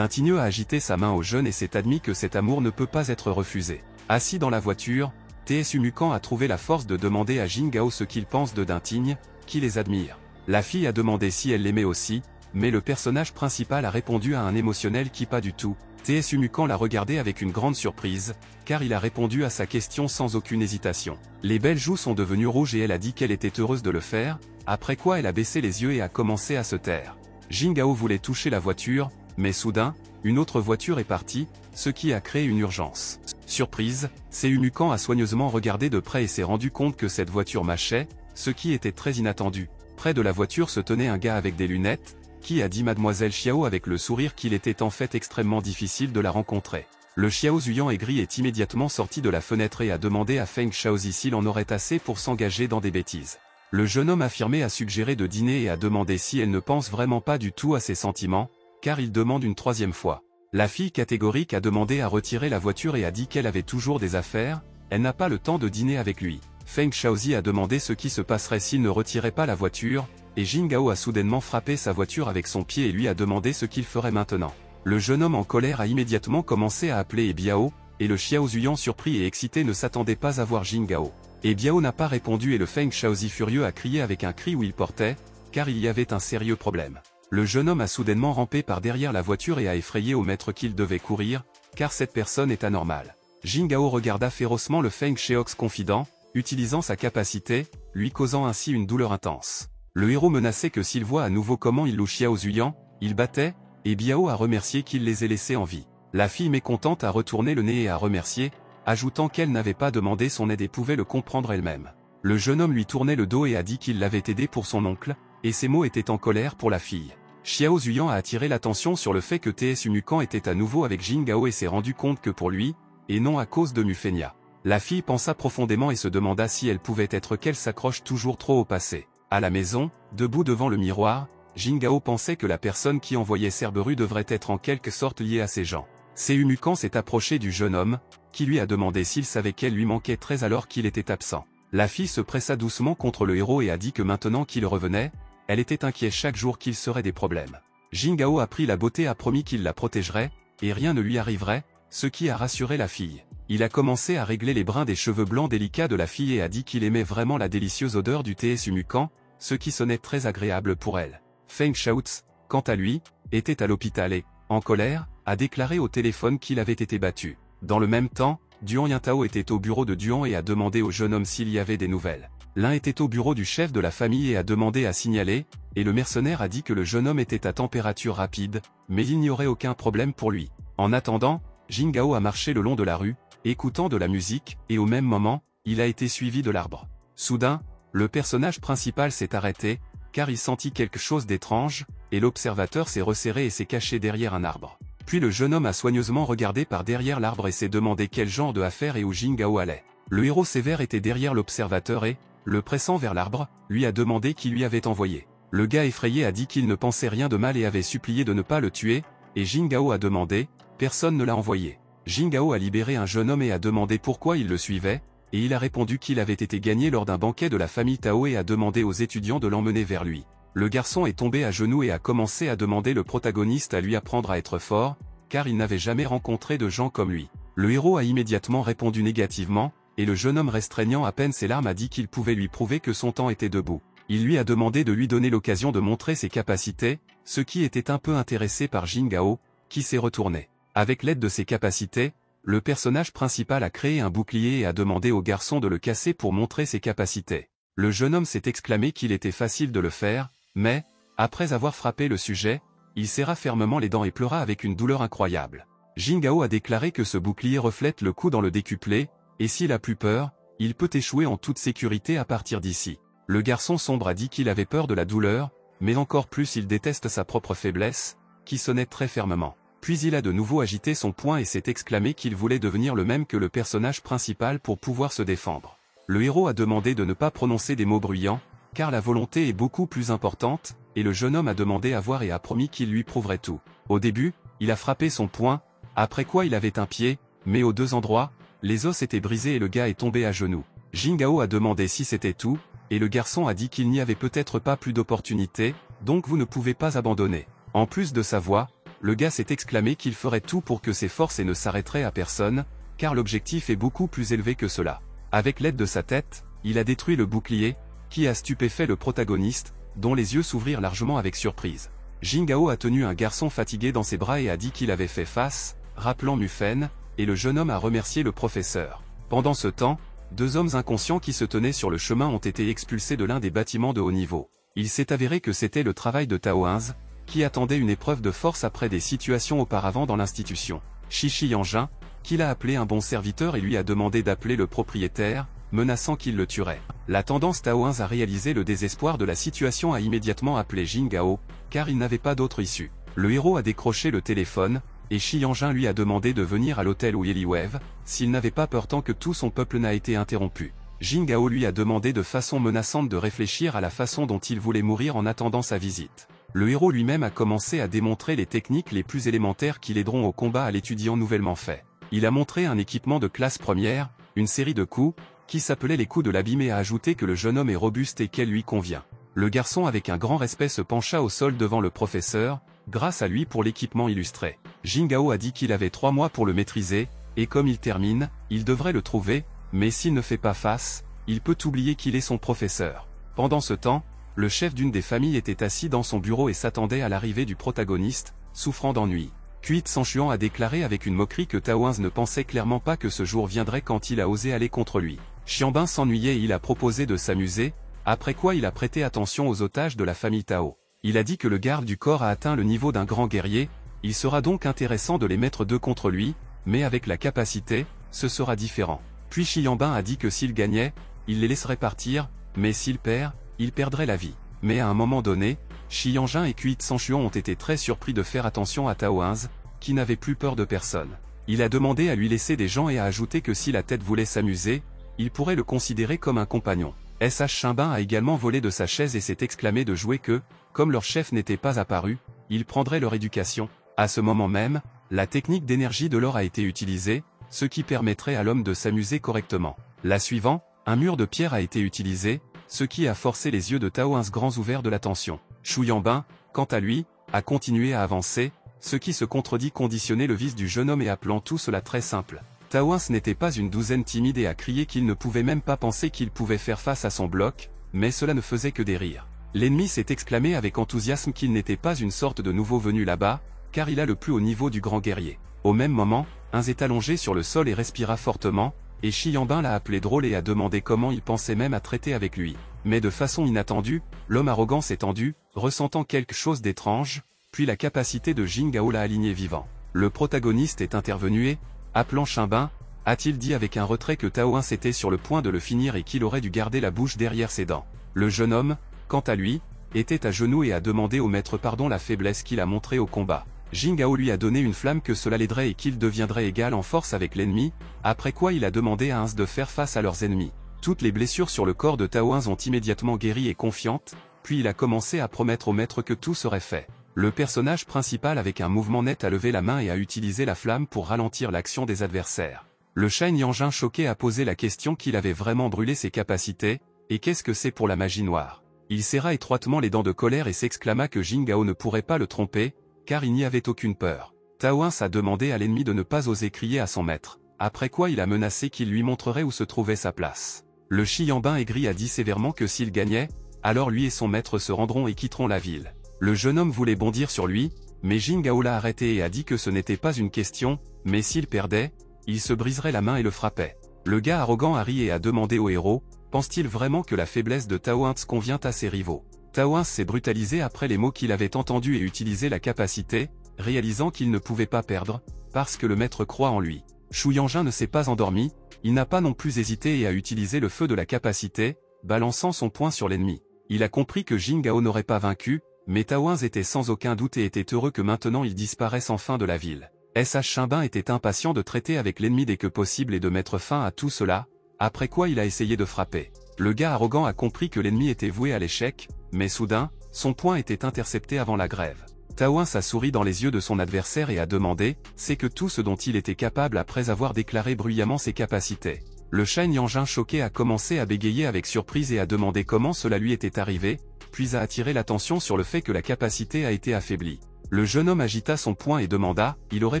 [SPEAKER 1] Tinyo a agité sa main au jeune et s'est admis que cet amour ne peut pas être refusé. Assis dans la voiture, Tsunukan a trouvé la force de demander à Jingao ce qu'il pense de Tinyo, qui les admire. La fille a demandé si elle l'aimait aussi, mais le personnage principal a répondu à un émotionnel qui pas du tout. Tsunukan l'a regardé avec une grande surprise, car il a répondu à sa question sans aucune hésitation. Les belles joues sont devenues rouges et elle a dit qu'elle était heureuse de le faire, après quoi elle a baissé les yeux et a commencé à se taire. Jingao voulait toucher la voiture, mais soudain, une autre voiture est partie, ce qui a créé une urgence. Surprise, Tsunukan a soigneusement regardé de près et s'est rendu compte que cette voiture marchait, ce qui était très inattendu. Près de la voiture se tenait un gars avec des lunettes, qui a dit Mademoiselle Xiao avec le sourire qu'il était en fait extrêmement difficile de la rencontrer. Le Xiao Zuyan aigri est immédiatement sorti de la fenêtre et a demandé à Feng Shaozi s'il en aurait assez pour s'engager dans des bêtises. Le jeune homme affirmé a suggéré de dîner et a demandé si elle ne pense vraiment pas du tout à ses sentiments, car il demande une 3e fois. La fille catégorique a demandé à retirer la voiture et a dit qu'elle avait toujours des affaires, elle n'a pas le temps de dîner avec lui. Feng Shaozi a demandé ce qui se passerait s'il ne retirait pas la voiture, et Jingao a soudainement frappé sa voiture avec son pied et lui a demandé ce qu'il ferait maintenant. Le jeune homme en colère a immédiatement commencé à appeler Ebiao, et le Xiao Zuyan surpris et excité ne s'attendait pas à voir Jingao. Ebiao n'a pas répondu et le Feng Shaozi furieux a crié avec un cri où il portait, car il y avait un sérieux problème. Le jeune homme a soudainement rampé par derrière la voiture et a effrayé au maître qu'il devait courir, car cette personne est anormale. Jingao regarda férocement le Feng Sheox confident, utilisant sa capacité, lui causant ainsi une douleur intense. Le héros menaçait que s'il voit à nouveau comment il loue Xiao Zuyan, il battait, et Biao a remercié qu'il les ait laissés en vie. La fille mécontente a retourné le nez et a remercié, ajoutant qu'elle n'avait pas demandé son aide et pouvait le comprendre elle-même. Le jeune homme lui tournait le dos et a dit qu'il l'avait aidé pour son oncle, et ses mots étaient en colère pour la fille. Xiao Zuyan a attiré l'attention sur le fait que Tsunukan était à nouveau avec Jingao et s'est rendu compte que pour lui, et non à cause de Mufenya. La fille pensa profondément et se demanda si elle pouvait être qu'elle s'accroche toujours trop au passé. À la maison, debout devant le miroir, Jingao pensait que la personne qui envoyait Cerberus devrait être en quelque sorte liée à ces gens. Tsunukan s'est approché du jeune homme, qui lui a demandé s'il savait qu'elle lui manquait très alors qu'il était absent. La fille se pressa doucement contre le héros et a dit que maintenant qu'il revenait, elle était inquiète chaque jour qu'il serait des problèmes. Jingao a pris la beauté, a promis qu'il la protégerait, et rien ne lui arriverait, ce qui a rassuré la fille. Il a commencé à régler les brins des cheveux blancs délicats de la fille et a dit qu'il aimait vraiment la délicieuse odeur du Tsunukan, ce qui sonnait très agréable pour elle. Feng Shaozi, quant à lui, était à l'hôpital et, en colère, a déclaré au téléphone qu'il avait été battu. Dans le même temps, Duan Yintao était au bureau de Duan et a demandé au jeune homme s'il y avait des nouvelles. L'un était au bureau du chef de la famille et a demandé à signaler, et le mercenaire a dit que le jeune homme était à température rapide, mais il n'y aurait aucun problème pour lui. En attendant, Jingao a marché le long de la rue, écoutant de la musique, et au même moment, il a été suivi de l'arbre. Soudain, le personnage principal s'est arrêté, car il sentit quelque chose d'étrange, et l'observateur s'est resserré et s'est caché derrière un arbre. Puis le jeune homme a soigneusement regardé par derrière l'arbre et s'est demandé quel genre de affaire et où Jingao allait. Le héros sévère était derrière l'observateur et, le pressant vers l'arbre, lui a demandé qui lui avait envoyé. Le gars effrayé a dit qu'il ne pensait rien de mal et avait supplié de ne pas le tuer, et Jingao a demandé, personne ne l'a envoyé. Jingao a libéré un jeune homme et a demandé pourquoi il le suivait, et il a répondu qu'il avait été gagné lors d'un banquet de la famille Tao et a demandé aux étudiants de l'emmener vers lui. Le garçon est tombé à genoux et a commencé à demander le protagoniste à lui apprendre à être fort, car il n'avait jamais rencontré de gens comme lui. Le héros a immédiatement répondu négativement, et le jeune homme restreignant à peine ses larmes a dit qu'il pouvait lui prouver que son temps était debout. Il lui a demandé de lui donner l'occasion de montrer ses capacités, ce qui était un peu intéressé par Jingao, qui s'est retourné. Avec l'aide de ses capacités, le personnage principal a créé un bouclier et a demandé au garçon de le casser pour montrer ses capacités. Le jeune homme s'est exclamé qu'il était facile de le faire, mais, après avoir frappé le sujet, il serra fermement les dents et pleura avec une douleur incroyable. Jingao a déclaré que ce bouclier reflète le coup dans le décuplé, et s'il a plus peur, il peut échouer en toute sécurité à partir d'ici. Le garçon sombre a dit qu'il avait peur de la douleur, mais encore plus il déteste sa propre faiblesse, qui sonnait très fermement. Puis il a de nouveau agité son poing et s'est exclamé qu'il voulait devenir le même que le personnage principal pour pouvoir se défendre. Le héros a demandé de ne pas prononcer des mots bruyants, car la volonté est beaucoup plus importante, et le jeune homme a demandé à voir et a promis qu'il lui prouverait tout. Au début, il a frappé son poing, après quoi il avait un pied, mais aux deux endroits, les os étaient brisés et le gars est tombé à genoux. Jingao a demandé si c'était tout, et le garçon a dit qu'il n'y avait peut-être pas plus d'opportunités, donc vous ne pouvez pas abandonner. En plus de sa voix, le gars s'est exclamé qu'il ferait tout pour que ses forces et ne s'arrêterait à personne, car l'objectif est beaucoup plus élevé que cela. Avec l'aide de sa tête, il a détruit le bouclier, qui a stupéfait le protagoniste, dont les yeux s'ouvrirent largement avec surprise. Jingao a tenu un garçon fatigué dans ses bras et a dit qu'il avait fait face, rappelant Mufen, et le jeune homme a remercié le professeur. Pendant ce temps, deux hommes inconscients qui se tenaient sur le chemin ont été expulsés de l'un des bâtiments de haut niveau. Il s'est avéré que c'était le travail de Tao Hans, qui attendait une épreuve de force après des situations auparavant dans l'institution. Shishi Yanjin, qui l'a appelé un bon serviteur et lui a demandé d'appeler le propriétaire, menaçant qu'il le tuerait. La tendance Tao Hans a réalisé le désespoir de la situation a immédiatement appelé Jingao, car il n'avait pas d'autre issue. Le héros a décroché le téléphone, et Shi Yanjin lui a demandé de venir à l'hôtel où Yeliwev, s'il n'avait pas peur tant que tout son peuple n'a été interrompu. Jingao lui a demandé de façon menaçante de réfléchir à la façon dont il voulait mourir en attendant sa visite. Le héros lui-même a commencé à démontrer les techniques les plus élémentaires qui l'aideront au combat à l'étudiant nouvellement fait. Il a montré un équipement de classe première, une série de coups, qui s'appelait les coups de l'abîme et a ajouté que le jeune homme est robuste et qu'elle lui convient. Le garçon avec un grand respect se pencha au sol devant le professeur, grâce à lui pour l'équipement illustré. Jingao a dit qu'il avait 3 mois pour le maîtriser, et comme il termine, il devrait le trouver, mais s'il ne fait pas face, il peut oublier qu'il est son professeur. Pendant ce temps, le chef d'une des familles était assis dans son bureau et s'attendait à l'arrivée du protagoniste, souffrant d'ennui. Kuit Sanchuan a déclaré avec une moquerie que Tao Hans ne pensait clairement pas que ce jour viendrait quand il a osé aller contre lui. Xianbin s'ennuyait et il a proposé de s'amuser, après quoi il a prêté attention aux otages de la famille Tao. Il a dit que le garde du corps a atteint le niveau d'un grand guerrier, il sera donc intéressant de les mettre deux contre lui, mais avec la capacité, ce sera différent. Puis Xianbin a dit que s'il gagnait, il les laisserait partir, mais s'il perd, il perdrait la vie. Mais à un moment donné, Shi Yanjin et Kuit Sanchuan ont été très surpris de faire attention à Tao Hans, qui n'avait plus peur de personne. Il a demandé à lui laisser des gens et a ajouté que si la tête voulait s'amuser, il pourrait le considérer comme un compagnon. SH Xianbin a également volé de sa chaise et s'est exclamé de jouer que, comme leur chef n'était pas apparu, ils prendraient leur éducation. À ce moment même, la technique d'énergie de l'or a été utilisée, ce qui permettrait à l'homme de s'amuser correctement. La suivante, un mur de pierre a été utilisé, ce qui a forcé les yeux de Tao Hans grands ouverts de l'attention. Shu Yanbin, quant à lui, a continué à avancer, ce qui se contredit conditionnait le vice du jeune homme et appelant tout cela très simple. Tao Hans n'était pas une douzaine timide et a crié qu'il ne pouvait même pas penser qu'il pouvait faire face à son bloc, mais cela ne faisait que des rires. L'ennemi s'est exclamé avec enthousiasme qu'il n'était pas une sorte de nouveau venu là-bas, car il a le plus haut niveau du grand guerrier. Au même moment, un est allongé sur le sol et respira fortement, et Shi Yanbin l'a appelé drôle et a demandé comment il pensait même à traiter avec lui. Mais de façon inattendue, l'homme arrogant s'est tendu, ressentant quelque chose d'étrange, puis la capacité de Jingao l'a aligné vivant. Le protagoniste est intervenu et, appelant Shinbin, a-t-il dit avec un retrait que Tao 1 était sur le point de le finir et qu'il aurait dû garder la bouche derrière ses dents. Le jeune homme, quant à lui, était à genoux et a demandé au maître pardon la faiblesse qu'il a montrée au combat. Jing Gao lui a donné une flamme que cela l'aiderait et qu'il deviendrait égal en force avec l'ennemi, après quoi il a demandé à Ins de faire face à leurs ennemis. Toutes les blessures sur le corps de Tao 1 ont immédiatement guéri et confiante, puis il a commencé à promettre au maître que tout serait fait. Le personnage principal avec un mouvement net a levé la main et a utilisé la flamme pour ralentir l'action des adversaires. Le Shen Yanjin choqué a posé la question qu'il avait vraiment brûlé ses capacités, et qu'est-ce que c'est pour la magie noire? Il serra étroitement les dents de colère et s'exclama que Jing Gao ne pourrait pas le tromper, car il n'y avait aucune peur. Tao 1 a demandé à l'ennemi de ne pas oser crier à son maître, après quoi il a menacé qu'il lui montrerait où se trouvait sa place. Le Shi Yanbin aigri a dit sévèrement que s'il gagnait, alors lui et son maître se rendront et quitteront la ville. Le jeune homme voulait bondir sur lui, mais Jing Gao l'a arrêté et a dit que ce n'était pas une question, mais s'il perdait, il se briserait la main et le frappait. Le gars arrogant a ri et a demandé au héros, pense-t-il vraiment que la faiblesse de Tao 1 convient à ses rivaux? Tao 1 s'est brutalisé après les mots qu'il avait entendus et utilisé la capacité, réalisant qu'il ne pouvait pas perdre, parce que le maître croit en lui. Shu Yanjin ne s'est pas endormi, il n'a pas non plus hésité et a utilisé le feu de la capacité, balançant son poing sur l'ennemi. Il a compris que Jing Gao n'aurait pas vaincu, mais Tao 1 était sans aucun doute et était heureux que maintenant il disparaisse enfin de la ville. SH Shinbin était impatient de traiter avec l'ennemi dès que possible et de mettre fin à tout cela, après quoi il a essayé de frapper. Le gars arrogant a compris que l'ennemi était voué à l'échec, mais soudain, son poing était intercepté avant la grève. Tao 1 a souri dans les yeux de son adversaire et a demandé, c'est que tout ce dont il était capable après avoir déclaré bruyamment ses capacités. Le Shen Yanjin choqué a commencé à bégayer avec surprise et a demandé comment cela lui était arrivé, puis a attiré l'attention sur le fait que la capacité a été affaiblie. Le jeune homme agita son poing et demanda, il aurait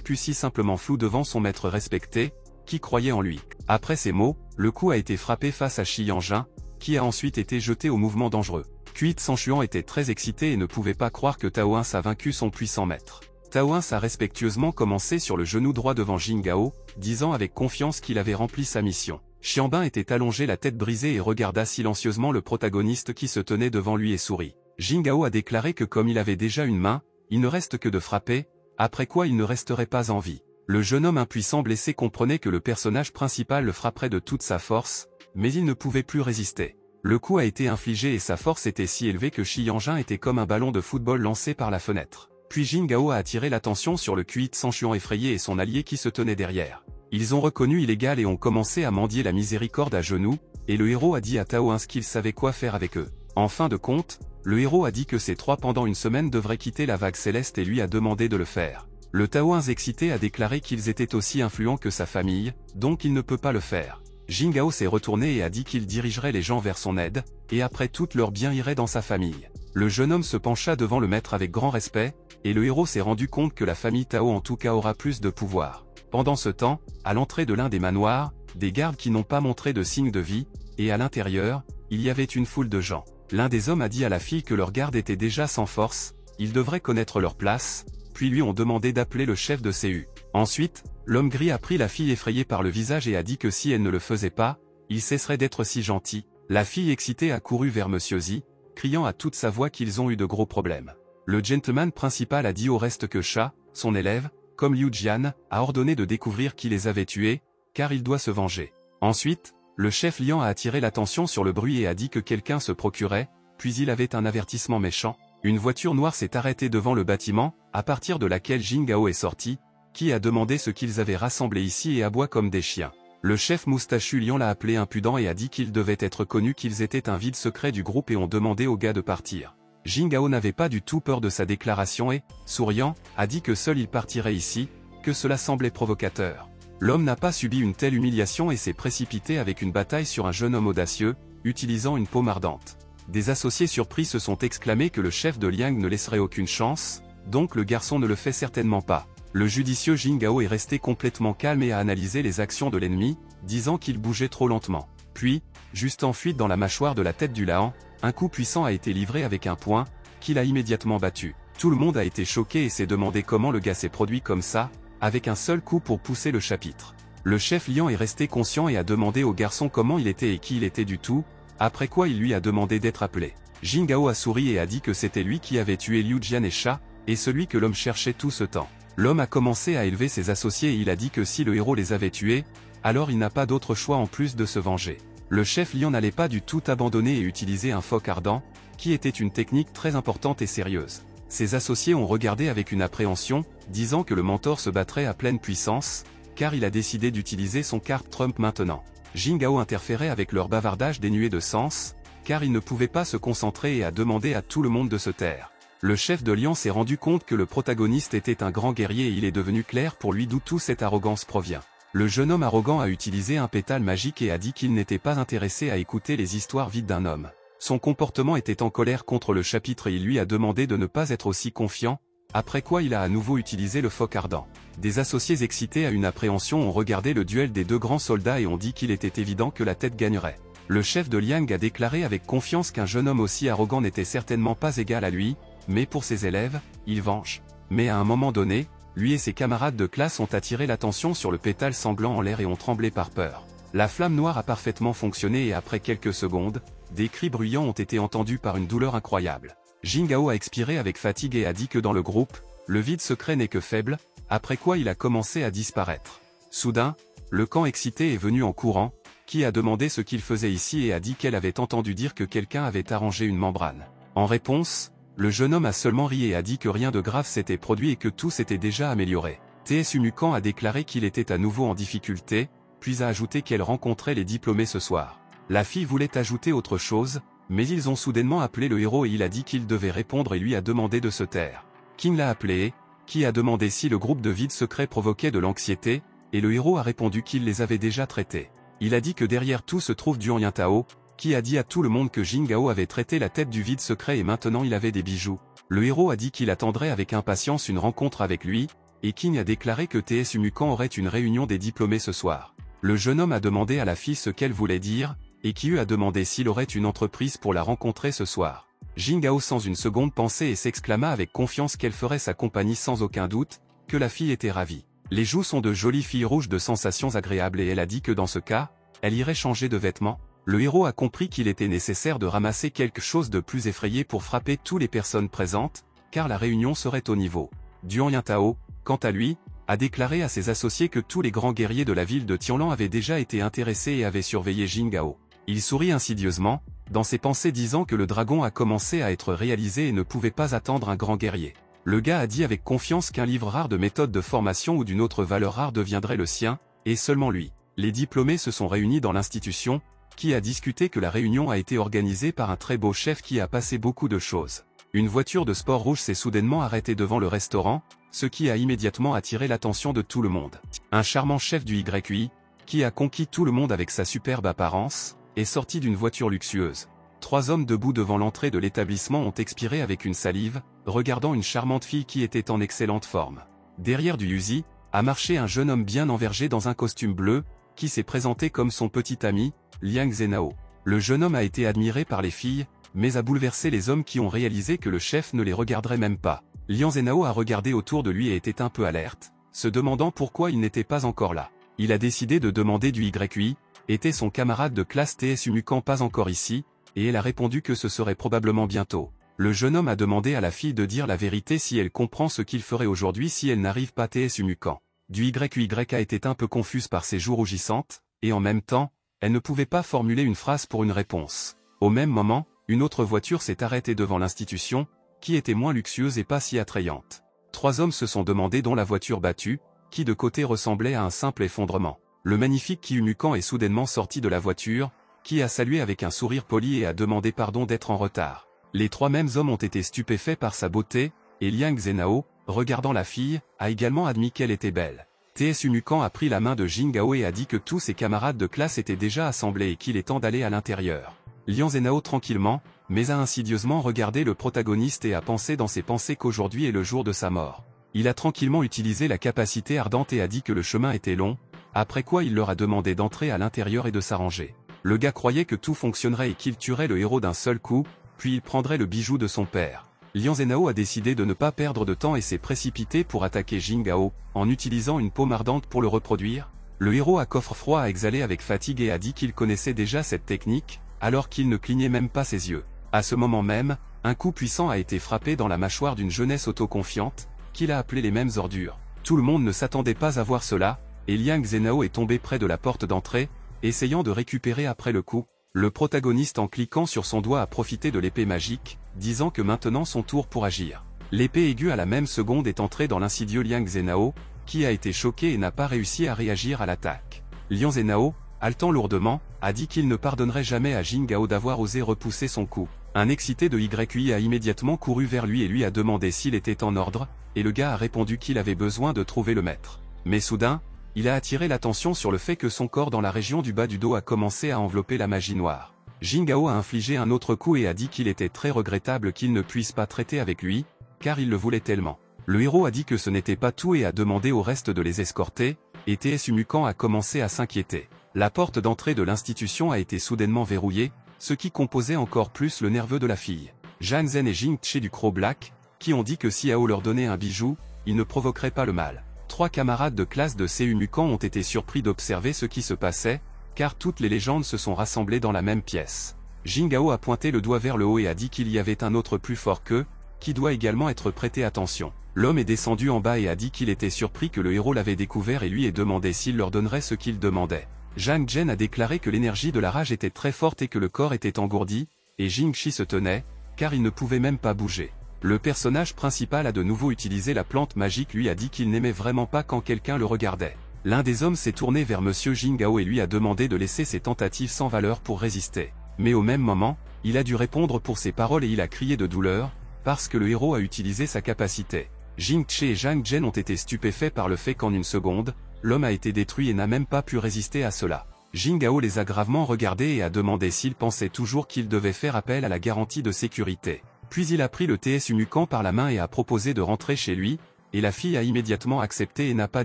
[SPEAKER 1] pu si simplement flou devant son maître respecté, qui croyait en lui. Après ces mots, le coup a été frappé face à Shi Yanjin, qui a ensuite été jeté au mouvement dangereux. Kuit Sanchuan était très excité et ne pouvait pas croire que Tao 1 a vaincu son puissant maître. Tao 1 a respectueusement commencé sur le genou droit devant Jing Gao, disant avec confiance qu'il avait rempli sa mission. Xianbin était allongé la tête brisée et regarda silencieusement le protagoniste qui se tenait devant lui et sourit. Jing Gao a déclaré que comme il avait déjà une main, il ne reste que de frapper, après quoi il ne resterait pas en vie. Le jeune homme impuissant blessé comprenait que le personnage principal le frapperait de toute sa force, mais il ne pouvait plus résister. Le coup a été infligé et sa force était si élevée que Shi Yanjin était comme un ballon de football lancé par la fenêtre. Puis Jing Gao a attiré l'attention sur le Kuit Sanchuan effrayé et son allié qui se tenait derrière. Ils ont reconnu illégal et ont commencé à mendier la miséricorde à genoux, et le héros a dit à Tao 1 qu'il savait quoi faire avec eux. En fin de compte, le héros a dit que ces trois pendant une semaine devraient quitter la vague céleste et lui a demandé de le faire. Le Tao 1 excité a déclaré qu'ils étaient aussi influents que sa famille, donc il ne peut pas le faire. Jing Gao s'est retourné et a dit qu'il dirigerait les gens vers son aide, et après tout leur bien irait dans sa famille. Le jeune homme se pencha devant le maître avec grand respect, et le héros s'est rendu compte que la famille Tao en tout cas aura plus de pouvoir. Pendant ce temps, à l'entrée de l'un des manoirs, des gardes qui n'ont pas montré de signe de vie, et à l'intérieur, il y avait une foule de gens. L'un des hommes a dit à la fille que leur garde était déjà sans force, ils devraient connaître leur place, puis lui ont demandé d'appeler le chef de CU. Ensuite, l'homme gris a pris la fille effrayée par le visage et a dit que si elle ne le faisait pas, il cesserait d'être si gentil. La fille excitée a couru vers Monsieur Zi, criant à toute sa voix qu'ils ont eu de gros problèmes. Le gentleman principal a dit au reste que Sha, son élève, comme Liu Jian, a ordonné de découvrir qui les avait tués, car il doit se venger. Ensuite, le chef Lian a attiré l'attention sur le bruit et a dit que quelqu'un se procurait, puis il avait un avertissement méchant. Une voiture noire s'est arrêtée devant le bâtiment, à partir de laquelle Jing Gao est sorti, qui a demandé ce qu'ils avaient rassemblé ici et aboie comme des chiens. Le chef moustachu Lian l'a appelé impudent et a dit qu'il devait être connu qu'ils étaient un vide secret du groupe et ont demandé aux gars de partir. Jing Gao n'avait pas du tout peur de sa déclaration et, souriant, a dit que seul il partirait ici, que cela semblait provocateur. L'homme n'a pas subi une telle humiliation et s'est précipité avec une bataille sur un jeune homme audacieux, utilisant une paume ardente. Des associés surpris se sont exclamés que le chef de Liang ne laisserait aucune chance, donc le garçon ne le fait certainement pas. Le judicieux Jing Gao est resté complètement calme et a analysé les actions de l'ennemi, disant qu'il bougeait trop lentement. Puis, juste en fuite dans la mâchoire de la tête du Lahan, un coup puissant a été livré avec un poing, qu'il a immédiatement battu. Tout le monde a été choqué et s'est demandé comment le gars s'est produit comme ça, avec un seul coup pour pousser le chapitre. Le chef Lian est resté conscient et a demandé au garçon comment il était et qui il était du tout, après quoi il lui a demandé d'être appelé. Jing Gao a souri et a dit que c'était lui qui avait tué Liu Jian et Sha, et celui que l'homme cherchait tout ce temps. L'homme a commencé à élever ses associés et il a dit que si le héros les avait tués, alors il n'a pas d'autre choix en plus de se venger. Le chef lion n'allait pas du tout abandonner et utiliser un phoque ardent, qui était une technique très importante et sérieuse. Ses associés ont regardé avec une appréhension, disant que le mentor se battrait à pleine puissance, car il a décidé d'utiliser son carte Trump maintenant. Jin Gao interférait avec leur bavardage dénué de sens, car il ne pouvait pas se concentrer et a demandé à tout le monde de se taire. Le chef de Lion s'est rendu compte que le protagoniste était un grand guerrier et il est devenu clair pour lui d'où toute cette arrogance provient. Le jeune homme arrogant a utilisé un pétale magique et a dit qu'il n'était pas intéressé à écouter les histoires vides d'un homme. Son comportement était en colère contre le chapitre et il lui a demandé de ne pas être aussi confiant, après quoi il a à nouveau utilisé le phoque ardent. Des associés excités à une appréhension ont regardé le duel des deux grands soldats et ont dit qu'il était évident que la tête gagnerait. Le chef de Liang a déclaré avec confiance qu'un jeune homme aussi arrogant n'était certainement pas égal à lui, mais pour ses élèves, il venge. Mais à un moment donné, lui et ses camarades de classe ont attiré l'attention sur le pétale sanglant en l'air et ont tremblé par peur. La flamme noire a parfaitement fonctionné et après quelques secondes, des cris bruyants ont été entendus par une douleur incroyable. Jin Gao a expiré avec fatigue et a dit que dans le groupe, le vide secret n'est que faible, après quoi il a commencé à disparaître. Soudain, le camp excité est venu en courant, qui a demandé ce qu'il faisait ici et a dit qu'elle avait entendu dire que quelqu'un avait arrangé une membrane. En réponse, le jeune homme a seulement ri et a dit que rien de grave s'était produit et que tout s'était déjà amélioré. TS Umukan a déclaré qu'il était à nouveau en difficulté, puis a ajouté qu'elle rencontrait les diplômés ce soir. La fille voulait ajouter autre chose, mais ils ont soudainement appelé le héros et il a dit qu'il devait répondre et lui a demandé de se taire. King l'a appelé, qui a demandé si le groupe de vide secret provoquait de l'anxiété, et le héros a répondu qu'il les avait déjà traités. Il a dit que derrière tout se trouve Duan Yintao, qui a dit à tout le monde que Jin Gao avait traité la tête du vide secret et maintenant il avait des bijoux. Le héros a dit qu'il attendrait avec impatience une rencontre avec lui, et King a déclaré que TS Umukan aurait une réunion des diplômés ce soir. Le jeune homme a demandé à la fille ce qu'elle voulait dire, et Kiyu a demandé s'il aurait une entreprise pour la rencontrer ce soir. Jin Gao sans une seconde pensée et s'exclama avec confiance qu'elle ferait sa compagnie sans aucun doute, que la fille était ravie. Les joues sont de jolies filles rouges de sensations agréables et elle a dit que dans ce cas, elle irait changer de vêtements. Le héros a compris qu'il était nécessaire de ramasser quelque chose de plus effrayé pour frapper toutes les personnes présentes, car la réunion serait au niveau. Duan Yintao, quant à lui, a déclaré à ses associés que tous les grands guerriers de la ville de Tianlan avaient déjà été intéressés et avaient surveillé Jin Gao. Il sourit insidieusement, dans ses pensées disant que le dragon a commencé à être réalisé et ne pouvait pas attendre un grand guerrier. Le gars a dit avec confiance qu'un livre rare de méthode de formation ou d'une autre valeur rare deviendrait le sien, et seulement lui. Les diplômés se sont réunis dans l'institution, qui a discuté que la réunion a été organisée par un très beau chef qui a passé beaucoup de choses. Une voiture de sport rouge s'est soudainement arrêtée devant le restaurant, ce qui a immédiatement attiré l'attention de tout le monde. Un charmant chef du YUI, qui a conquis tout le monde avec sa superbe apparence, est sorti d'une voiture luxueuse. 3 hommes debout devant l'entrée de l'établissement ont expiré avec une salive, regardant une charmante fille qui était en excellente forme. Derrière du Yuzi, a marché un jeune homme bien envergé dans un costume bleu, qui s'est présenté comme son petit ami, Liang Zhenao. Le jeune homme a été admiré par les filles, mais a bouleversé les hommes qui ont réalisé que le chef ne les regarderait même pas. Liang Zhenao a regardé autour de lui et était un peu alerte, se demandant pourquoi il n'était pas encore là. Il a décidé de demander du YUI, était son camarade de classe TS Umukan pas encore ici, et elle a répondu que ce serait probablement bientôt. Le jeune homme a demandé à la fille de dire la vérité si elle comprend ce qu'il ferait aujourd'hui si elle n'arrive pas TS Umukan. Du YUI a été un peu confuse par ses joues rougissantes, et en même temps, elle ne pouvait pas formuler une phrase pour une réponse. Au même moment, une autre voiture s'est arrêtée devant l'institution, qui était moins luxueuse et pas si attrayante. 3 hommes se sont demandé dont la voiture battue, qui de côté ressemblait à un simple effondrement. Le magnifique Kiumukan est soudainement sorti de la voiture, qui a salué avec un sourire poli et a demandé pardon d'être en retard. Les 3 mêmes hommes ont été stupéfaits par sa beauté, et Liang Zhenao, regardant la fille, a également admis qu'elle était belle. TS Umukan a pris la main de Jin Gao et a dit que tous ses camarades de classe étaient déjà assemblés et qu'il est temps d'aller à l'intérieur. Liang Zhenao tranquillement, mais a insidieusement regardé le protagoniste et a pensé dans ses pensées qu'aujourd'hui est le jour de sa mort. Il a tranquillement utilisé la capacité ardente et a dit que le chemin était long, après quoi il leur a demandé d'entrer à l'intérieur et de s'arranger. Le gars croyait que tout fonctionnerait et qu'il tuerait le héros d'un seul coup, puis il prendrait le bijou de son père. Liang Zhenao a décidé de ne pas perdre de temps et s'est précipité pour attaquer Jin Gao, en utilisant une paume ardente pour le reproduire. Le héros à coffre froid a exhalé avec fatigue et a dit qu'il connaissait déjà cette technique, alors qu'il ne clignait même pas ses yeux. À ce moment même, un coup puissant a été frappé dans la mâchoire d'une jeunesse autoconfiante, qu'il a appelé les mêmes ordures. Tout le monde ne s'attendait pas à voir cela, et Liang Zhenao est tombé près de la porte d'entrée, essayant de récupérer après le coup. Le protagoniste en cliquant sur son doigt a profité de l'épée magique, disant que maintenant son tour pour agir. L'épée aiguë à la même seconde est entrée dans l'insidieux Liang Zhenao, qui a été choqué et n'a pas réussi à réagir à l'attaque. Liang Zhenao, haletant lourdement, a dit qu'il ne pardonnerait jamais à Jing Gao d'avoir osé repousser son coup. Un excité de YI a immédiatement couru vers lui et lui a demandé s'il était en ordre, et le gars a répondu qu'il avait besoin de trouver le maître. Mais soudain, il a attiré l'attention sur le fait que son corps dans la région du bas du dos a commencé à envelopper la magie noire. Jing Gao a infligé un autre coup et a dit qu'il était très regrettable qu'il ne puisse pas traiter avec lui, car il le voulait tellement. Le héros a dit que ce n'était pas tout et a demandé au reste de les escorter, et TSU Mukan a commencé à s'inquiéter. La porte d'entrée de l'institution a été soudainement verrouillée, ce qui composait encore plus le nerveux de la fille. Zhang Zhen et Jing Che du Crow Black, qui ont dit que si Ao leur donnait un bijou, il ne provoquerait pas le mal. 3 camarades de classe de CU Mukan ont été surpris d'observer ce qui se passait, car toutes les légendes se sont rassemblées dans la même pièce. Jing Gao a pointé le doigt vers le haut et a dit qu'il y avait un autre plus fort qu'eux, qui doit également être prêté attention. L'homme est descendu en bas et a dit qu'il était surpris que le héros l'avait découvert et lui ait demandé s'il leur donnerait ce qu'il demandait. Zhang Zhen a déclaré que l'énergie de la rage était très forte et que le corps était engourdi, et Jing Chi se tenait, car il ne pouvait même pas bouger. Le personnage principal a de nouveau utilisé la plante magique, lui a dit qu'il n'aimait vraiment pas quand quelqu'un le regardait. L'un des hommes s'est tourné vers Monsieur Jing Gao et lui a demandé de laisser ses tentatives sans valeur pour résister. Mais au même moment, il a dû répondre pour ses paroles et il a crié de douleur, parce que le héros a utilisé sa capacité. Jing Che et Zhang Zhen ont été stupéfaits par le fait qu'en une seconde, l'homme a été détruit et n'a même pas pu résister à cela. Jing Gao les a gravement regardés et a demandé s'ils pensaient toujours qu'ils devaient faire appel à la garantie de sécurité. Puis il a pris le TSU Mukan par la main et a proposé de rentrer chez lui, et la fille a immédiatement accepté et n'a pas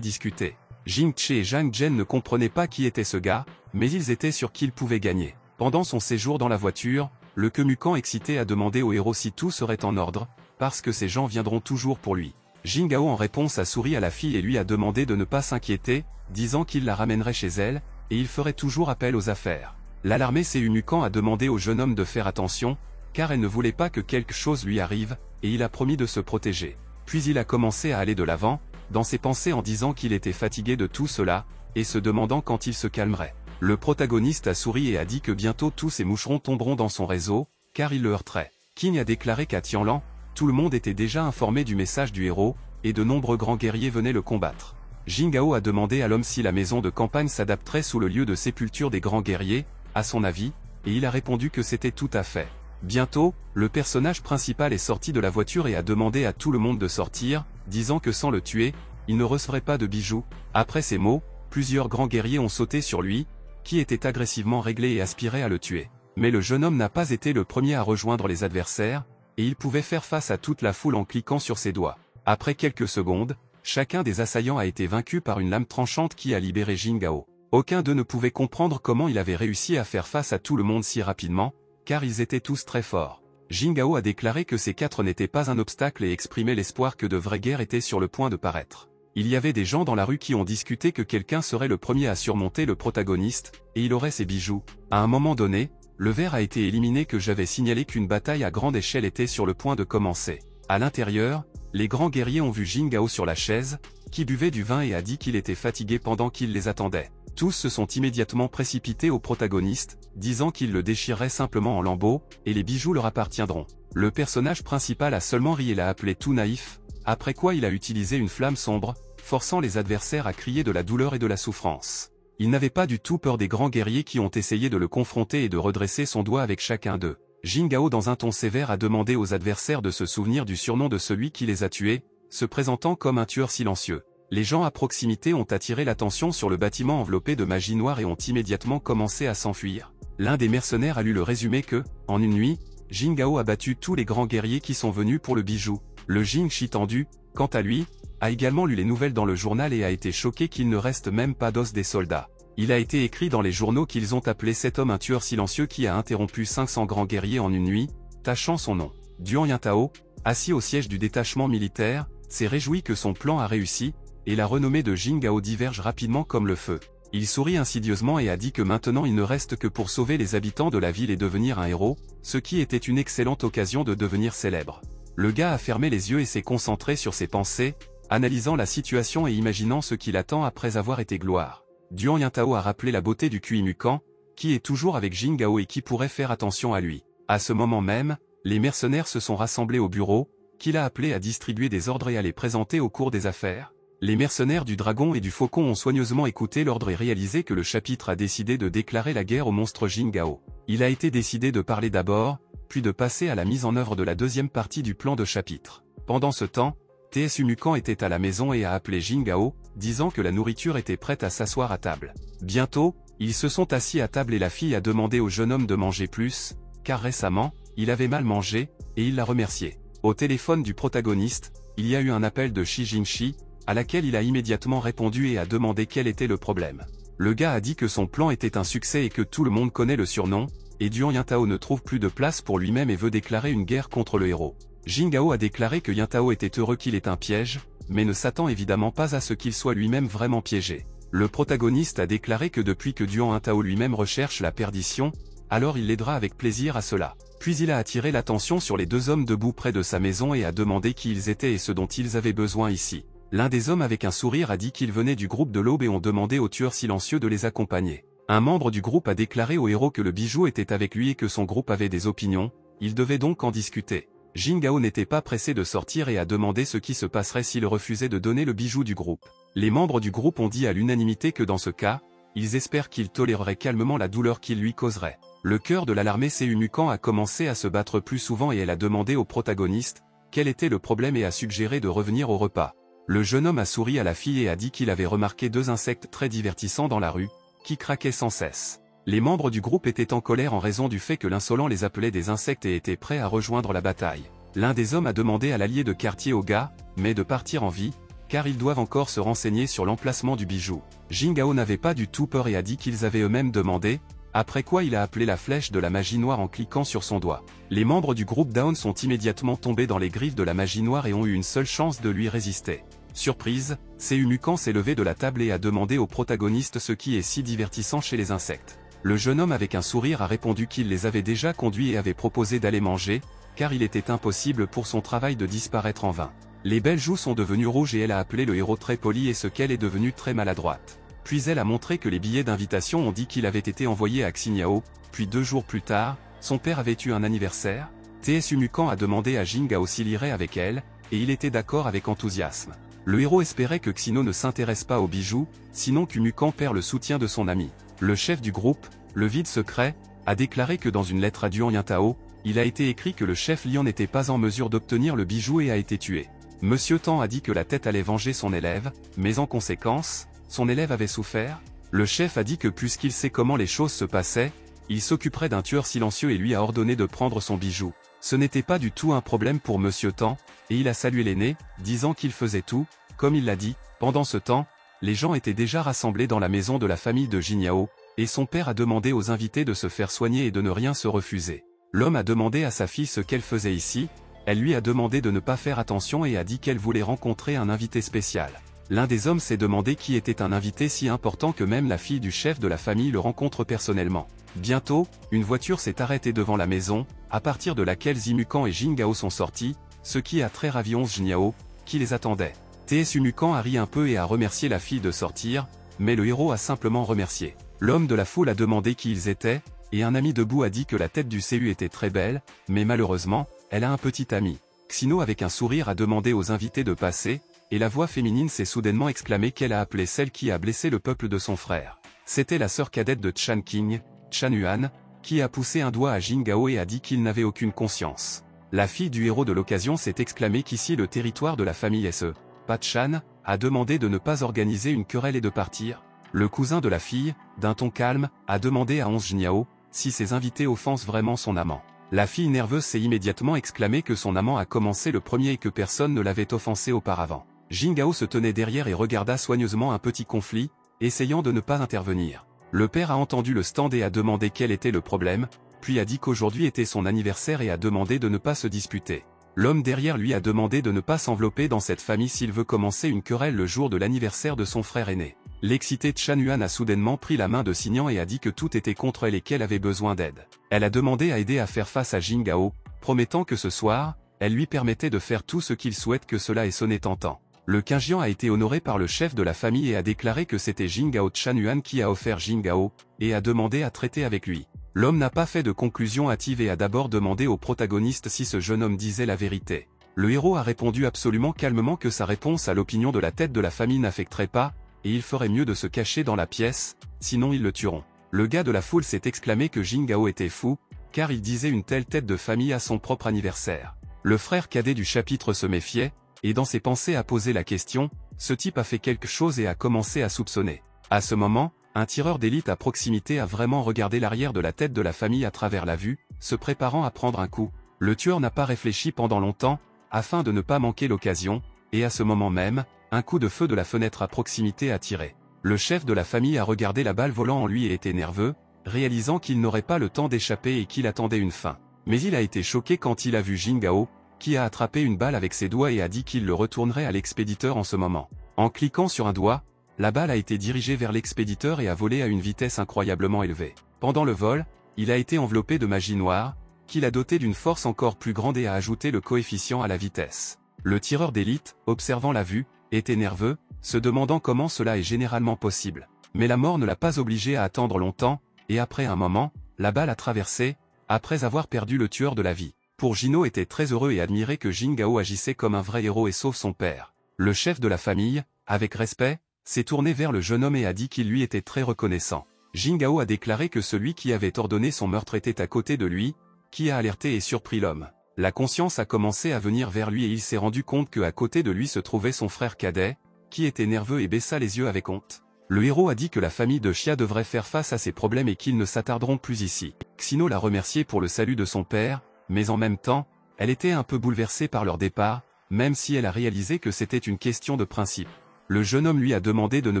[SPEAKER 1] discuté. Jing Che et Zhang Zhen ne comprenaient pas qui était ce gars, mais ils étaient sûrs qu'il pouvait gagner. Pendant son séjour dans la voiture, le Mukan excité a demandé au héros si tout serait en ordre, parce que ces gens viendront toujours pour lui. Jing Gao en réponse a souri à la fille et lui a demandé de ne pas s'inquiéter, disant qu'il la ramènerait chez elle, et il ferait toujours appel aux affaires. L'alarmé CU Mukan a demandé au jeune homme de faire attention, car elle ne voulait pas que quelque chose lui arrive, et il a promis de se protéger. Puis il a commencé à aller de l'avant, dans ses pensées en disant qu'il était fatigué de tout cela, et se demandant quand il se calmerait. Le protagoniste a souri et a dit que bientôt tous ces moucherons tomberont dans son réseau, car il le heurterait. King a déclaré qu'à Tianlan, tout le monde était déjà informé du message du héros, et de nombreux grands guerriers venaient le combattre. Jing Gao a demandé à l'homme si la maison de campagne s'adapterait sous le lieu de sépulture des grands guerriers, à son avis, et il a répondu que c'était tout à fait. Bientôt, le personnage principal est sorti de la voiture et a demandé à tout le monde de sortir, disant que sans le tuer, il ne recevrait pas de bijoux. Après ces mots, plusieurs grands guerriers ont sauté sur lui, qui était agressivement réglé et aspirait à le tuer. Mais le jeune homme n'a pas été le premier à rejoindre les adversaires, et il pouvait faire face à toute la foule en cliquant sur ses doigts. Après quelques secondes, chacun des assaillants a été vaincu par une lame tranchante qui a libéré Jing Gao. Aucun d'eux ne pouvait comprendre comment il avait réussi à faire face à tout le monde si rapidement, car ils étaient tous très forts. Jing Gao a déclaré que ces 4 n'étaient pas un obstacle et exprimé l'espoir que de vraies guerres étaient sur le point de paraître. Il y avait des gens dans la rue qui ont discuté que quelqu'un serait le premier à surmonter le protagoniste, et il aurait ses bijoux. À un moment donné, le verre a été éliminé que j'avais signalé qu'une bataille à grande échelle était sur le point de commencer. À l'intérieur, les grands guerriers ont vu Jing Gao sur la chaise, qui buvait du vin et a dit qu'il était fatigué pendant qu'il les attendait. Tous se sont immédiatement précipités au protagoniste, disant qu'il le déchirerait simplement en lambeaux, et les bijoux leur appartiendront. Le personnage principal a seulement ri et l'a appelé tout naïf, après quoi il a utilisé une flamme sombre, forçant les adversaires à crier de la douleur et de la souffrance. Il n'avait pas du tout peur des grands guerriers qui ont essayé de le confronter et de redresser son doigt avec chacun d'eux. Jing Gao dans un ton sévère a demandé aux adversaires de se souvenir du surnom de celui qui les a tués, se présentant comme un tueur silencieux. Les gens à proximité ont attiré l'attention sur le bâtiment enveloppé de magie noire et ont immédiatement commencé à s'enfuir. L'un des mercenaires a lu le résumé que, en une nuit, Jing Gao a battu tous les grands guerriers qui sont venus pour le bijou. Le Jing Chi tendu, quant à lui, a également lu les nouvelles dans le journal et a été choqué qu'il ne reste même pas d'os des soldats. Il a été écrit dans les journaux qu'ils ont appelé cet homme un tueur silencieux qui a interrompu 500 grands guerriers en une nuit, tachant son nom. Duan Yintao, assis au siège du détachement militaire, s'est réjoui que son plan a réussi, et la renommée de Jing Gao diverge rapidement comme le feu. Il sourit insidieusement et a dit que maintenant il ne reste que pour sauver les habitants de la ville et devenir un héros, ce qui était une excellente occasion de devenir célèbre. Le gars a fermé les yeux et s'est concentré sur ses pensées, analysant la situation et imaginant ce qui l'attend après avoir été gloire. Duan Yintao a rappelé la beauté du QI Mukan, qui est toujours avec Jin Gao et qui pourrait faire attention à lui. À ce moment même, les mercenaires se sont rassemblés au bureau, qu'il a appelé à distribuer des ordres et à les présenter au cours des affaires. Les mercenaires du Dragon et du Faucon ont soigneusement écouté l'ordre et réalisé que le chapitre a décidé de déclarer la guerre au monstre Jin Gao. Il a été décidé de parler d'abord, puis de passer à la mise en œuvre de la deuxième partie du plan de chapitre. Pendant ce temps, TSU Mukan était à la maison et a appelé Jin Gao, disant que la nourriture était prête à s'asseoir à table. Bientôt, ils se sont assis à table et la fille a demandé au jeune homme de manger plus, car récemment, il avait mal mangé, et il l'a remercié. Au téléphone du protagoniste, il y a eu un appel de Shi Jingshi, à laquelle il a immédiatement répondu et a demandé quel était le problème. Le gars a dit que son plan était un succès et que tout le monde connaît le surnom, et Duan Yintao ne trouve plus de place pour lui-même et veut déclarer une guerre contre le héros. Jin Gao a déclaré que Yintao était heureux qu'il ait un piège, mais ne s'attend évidemment pas à ce qu'il soit lui-même vraiment piégé. Le protagoniste a déclaré que depuis que Duan Yintao lui-même recherche la perdition, alors il l'aidera avec plaisir à cela. Puis il a attiré l'attention sur les deux hommes debout près de sa maison et a demandé qui ils étaient et ce dont ils avaient besoin ici. L'un des hommes avec un sourire a dit qu'ils venaient du groupe de l'Aube et ont demandé au tueur silencieux de les accompagner. Un membre du groupe a déclaré au héros que le bijou était avec lui et que son groupe avait des opinions, il devait donc en discuter. Jin Gao n'était pas pressé de sortir et a demandé ce qui se passerait s'il refusait de donner le bijou du groupe. Les membres du groupe ont dit à l'unanimité que dans ce cas, ils espèrent qu'il tolérerait calmement la douleur qu'il lui causerait. Le cœur de l'alarmée TSU Mukan a commencé à se battre plus souvent et elle a demandé au protagoniste quel était le problème et a suggéré de revenir au repas. Le jeune homme a souri à la fille et a dit qu'il avait remarqué deux insectes très divertissants dans la rue, qui craquaient sans cesse. Les membres du groupe étaient en colère en raison du fait que l'insolent les appelait des insectes et était prêt à rejoindre la bataille. L'un des hommes a demandé à l'allié de quartier au gars, mais de partir en vie, car ils doivent encore se renseigner sur l'emplacement du bijou. Jin Gao n'avait pas du tout peur et a dit qu'ils avaient eux-mêmes demandé, après quoi il a appelé la flèche de la magie noire en cliquant sur son doigt. Les membres du groupe Down sont immédiatement tombés dans les griffes de la magie noire et ont eu une seule chance de lui résister. Surprise, TSU Mukan s'est levé de la table et a demandé au protagoniste ce qui est si divertissant chez les insectes. Le jeune homme avec un sourire a répondu qu'il les avait déjà conduits et avait proposé d'aller manger, car il était impossible pour son travail de disparaître en vain. Les belles joues sont devenues rouges et elle a appelé le héros très poli et ce qu'elle est devenue très maladroite. Puis elle a montré que les billets d'invitation ont dit qu'il avait été envoyé à Xinyao, puis 2 jours plus tard, son père avait eu un anniversaire. TSU Mukan a demandé à Jin Gao s'il irait avec elle, et il était d'accord avec enthousiasme. Le héros espérait que Xino ne s'intéresse pas aux bijoux, sinon Mukan perd le soutien de son ami. Le chef du groupe, le vide secret, a déclaré que dans une lettre à Duan Yintao, il a été écrit que le chef Lian n'était pas en mesure d'obtenir le bijou et a été tué. Monsieur Tan a dit que la tête allait venger son élève, mais en conséquence, son élève avait souffert. Le chef a dit que puisqu'il sait comment les choses se passaient, il s'occuperait d'un tueur silencieux et lui a ordonné de prendre son bijou. Ce n'était pas du tout un problème pour Monsieur Tan, et il a salué l'aîné, disant qu'il faisait tout, comme il l'a dit. Pendant ce temps, les gens étaient déjà rassemblés dans la maison de la famille de Jin Yao, et son père a demandé aux invités de se faire soigner et de ne rien se refuser. L'homme a demandé à sa fille ce qu'elle faisait ici, elle lui a demandé de ne pas faire attention et a dit qu'elle voulait rencontrer un invité spécial. L'un des hommes s'est demandé qui était un invité si important que même la fille du chef de la famille le rencontre personnellement. Bientôt, une voiture s'est arrêtée devant la maison, à partir de laquelle Zimukan et Jin Gao sont sortis, ce qui a très ravi Onze Jniao, qui les attendait. TSU Mukan a ri un peu et a remercié la fille de sortir, mais le héros a simplement remercié. L'homme de la foule a demandé qui ils étaient, et un ami debout a dit que la tête du CU était très belle, mais malheureusement, elle a un petit ami. Xino avec un sourire a demandé aux invités de passer, et la voix féminine s'est soudainement exclamée qu'elle a appelé celle qui a blessé le peuple de son frère. C'était la sœur cadette de Chan King, Chan Yuan, qui a poussé un doigt à Jin Gao et a dit qu'il n'avait aucune conscience. La fille du héros de l'occasion s'est exclamée qu'ici le territoire de la famille SE, Pat Chan, a demandé de ne pas organiser une querelle et de partir. Le cousin de la fille, d'un ton calme, a demandé à Onze Jniao si ses invités offensent vraiment son amant. La fille nerveuse s'est immédiatement exclamée que son amant a commencé le premier et que personne ne l'avait offensé auparavant. Jin Gao se tenait derrière et regarda soigneusement un petit conflit, essayant de ne pas intervenir. Le père a entendu le stand et a demandé quel était le problème, puis a dit qu'aujourd'hui était son anniversaire et a demandé de ne pas se disputer. L'homme derrière lui a demandé de ne pas s'envelopper dans cette famille s'il veut commencer une querelle le jour de l'anniversaire de son frère aîné. L'excité Chan Yuan a soudainement pris la main de Signan et a dit que tout était contre elle et qu'elle avait besoin d'aide. Elle a demandé à aider à faire face à Jin Gao, promettant que ce soir, elle lui permettait de faire tout ce qu'il souhaite que cela ait sonné tentant. Le Qingjian a été honoré par le chef de la famille et a déclaré que c'était Jingao Chanuan qui a offert Jingao, et a demandé à traiter avec lui. L'homme n'a pas fait de conclusion hâtive et a d'abord demandé au protagoniste si ce jeune homme disait la vérité. Le héros a répondu absolument calmement que sa réponse à l'opinion de la tête de la famille n'affecterait pas, et il ferait mieux de se cacher dans la pièce, sinon ils le tueront. Le gars de la foule s'est exclamé que Jingao était fou, car il disait une telle tête de famille à son propre anniversaire. Le frère cadet du chapitre se méfiait, et dans ses pensées a posé la question, ce type a fait quelque chose et a commencé à soupçonner. À ce moment, un tireur d'élite à proximité a vraiment regardé l'arrière de la tête de la famille à travers la vue, se préparant à prendre un coup. Le tueur n'a pas réfléchi pendant longtemps, afin de ne pas manquer l'occasion, et à ce moment même, un coup de feu de la fenêtre à proximité a tiré. Le chef de la famille a regardé la balle volant en lui et était nerveux, réalisant qu'il n'aurait pas le temps d'échapper et qu'il attendait une fin. Mais il a été choqué quand il a vu Jingao, qui a attrapé une balle avec ses doigts et a dit qu'il le retournerait à l'expéditeur en ce moment. En cliquant sur un doigt, la balle a été dirigée vers l'expéditeur et a volé à une vitesse incroyablement élevée. Pendant le vol, il a été enveloppé de magie noire, qui l'a doté d'une force encore plus grande et a ajouté le coefficient à la vitesse. Le tireur d'élite, observant la vue, était nerveux, se demandant comment cela est généralement possible. Mais la mort ne l'a pas obligé à attendre longtemps, et après un moment, la balle a traversé, après avoir perdu le tueur de la vie. Pour Jino était très heureux et admirait que Jingao agissait comme un vrai héros et sauve son père. Le chef de la famille, avec respect, s'est tourné vers le jeune homme et a dit qu'il lui était très reconnaissant. Jingao a déclaré que celui qui avait ordonné son meurtre était à côté de lui, qui a alerté et surpris l'homme. La conscience a commencé à venir vers lui et il s'est rendu compte qu'à côté de lui se trouvait son frère cadet, qui était nerveux et baissa les yeux avec honte. Le héros a dit que la famille de Xia devrait faire face à ses problèmes et qu'ils ne s'attarderont plus ici. Xino l'a remercié pour le salut de son père, mais en même temps, elle était un peu bouleversée par leur départ, même si elle a réalisé que c'était une question de principe. Le jeune homme lui a demandé de ne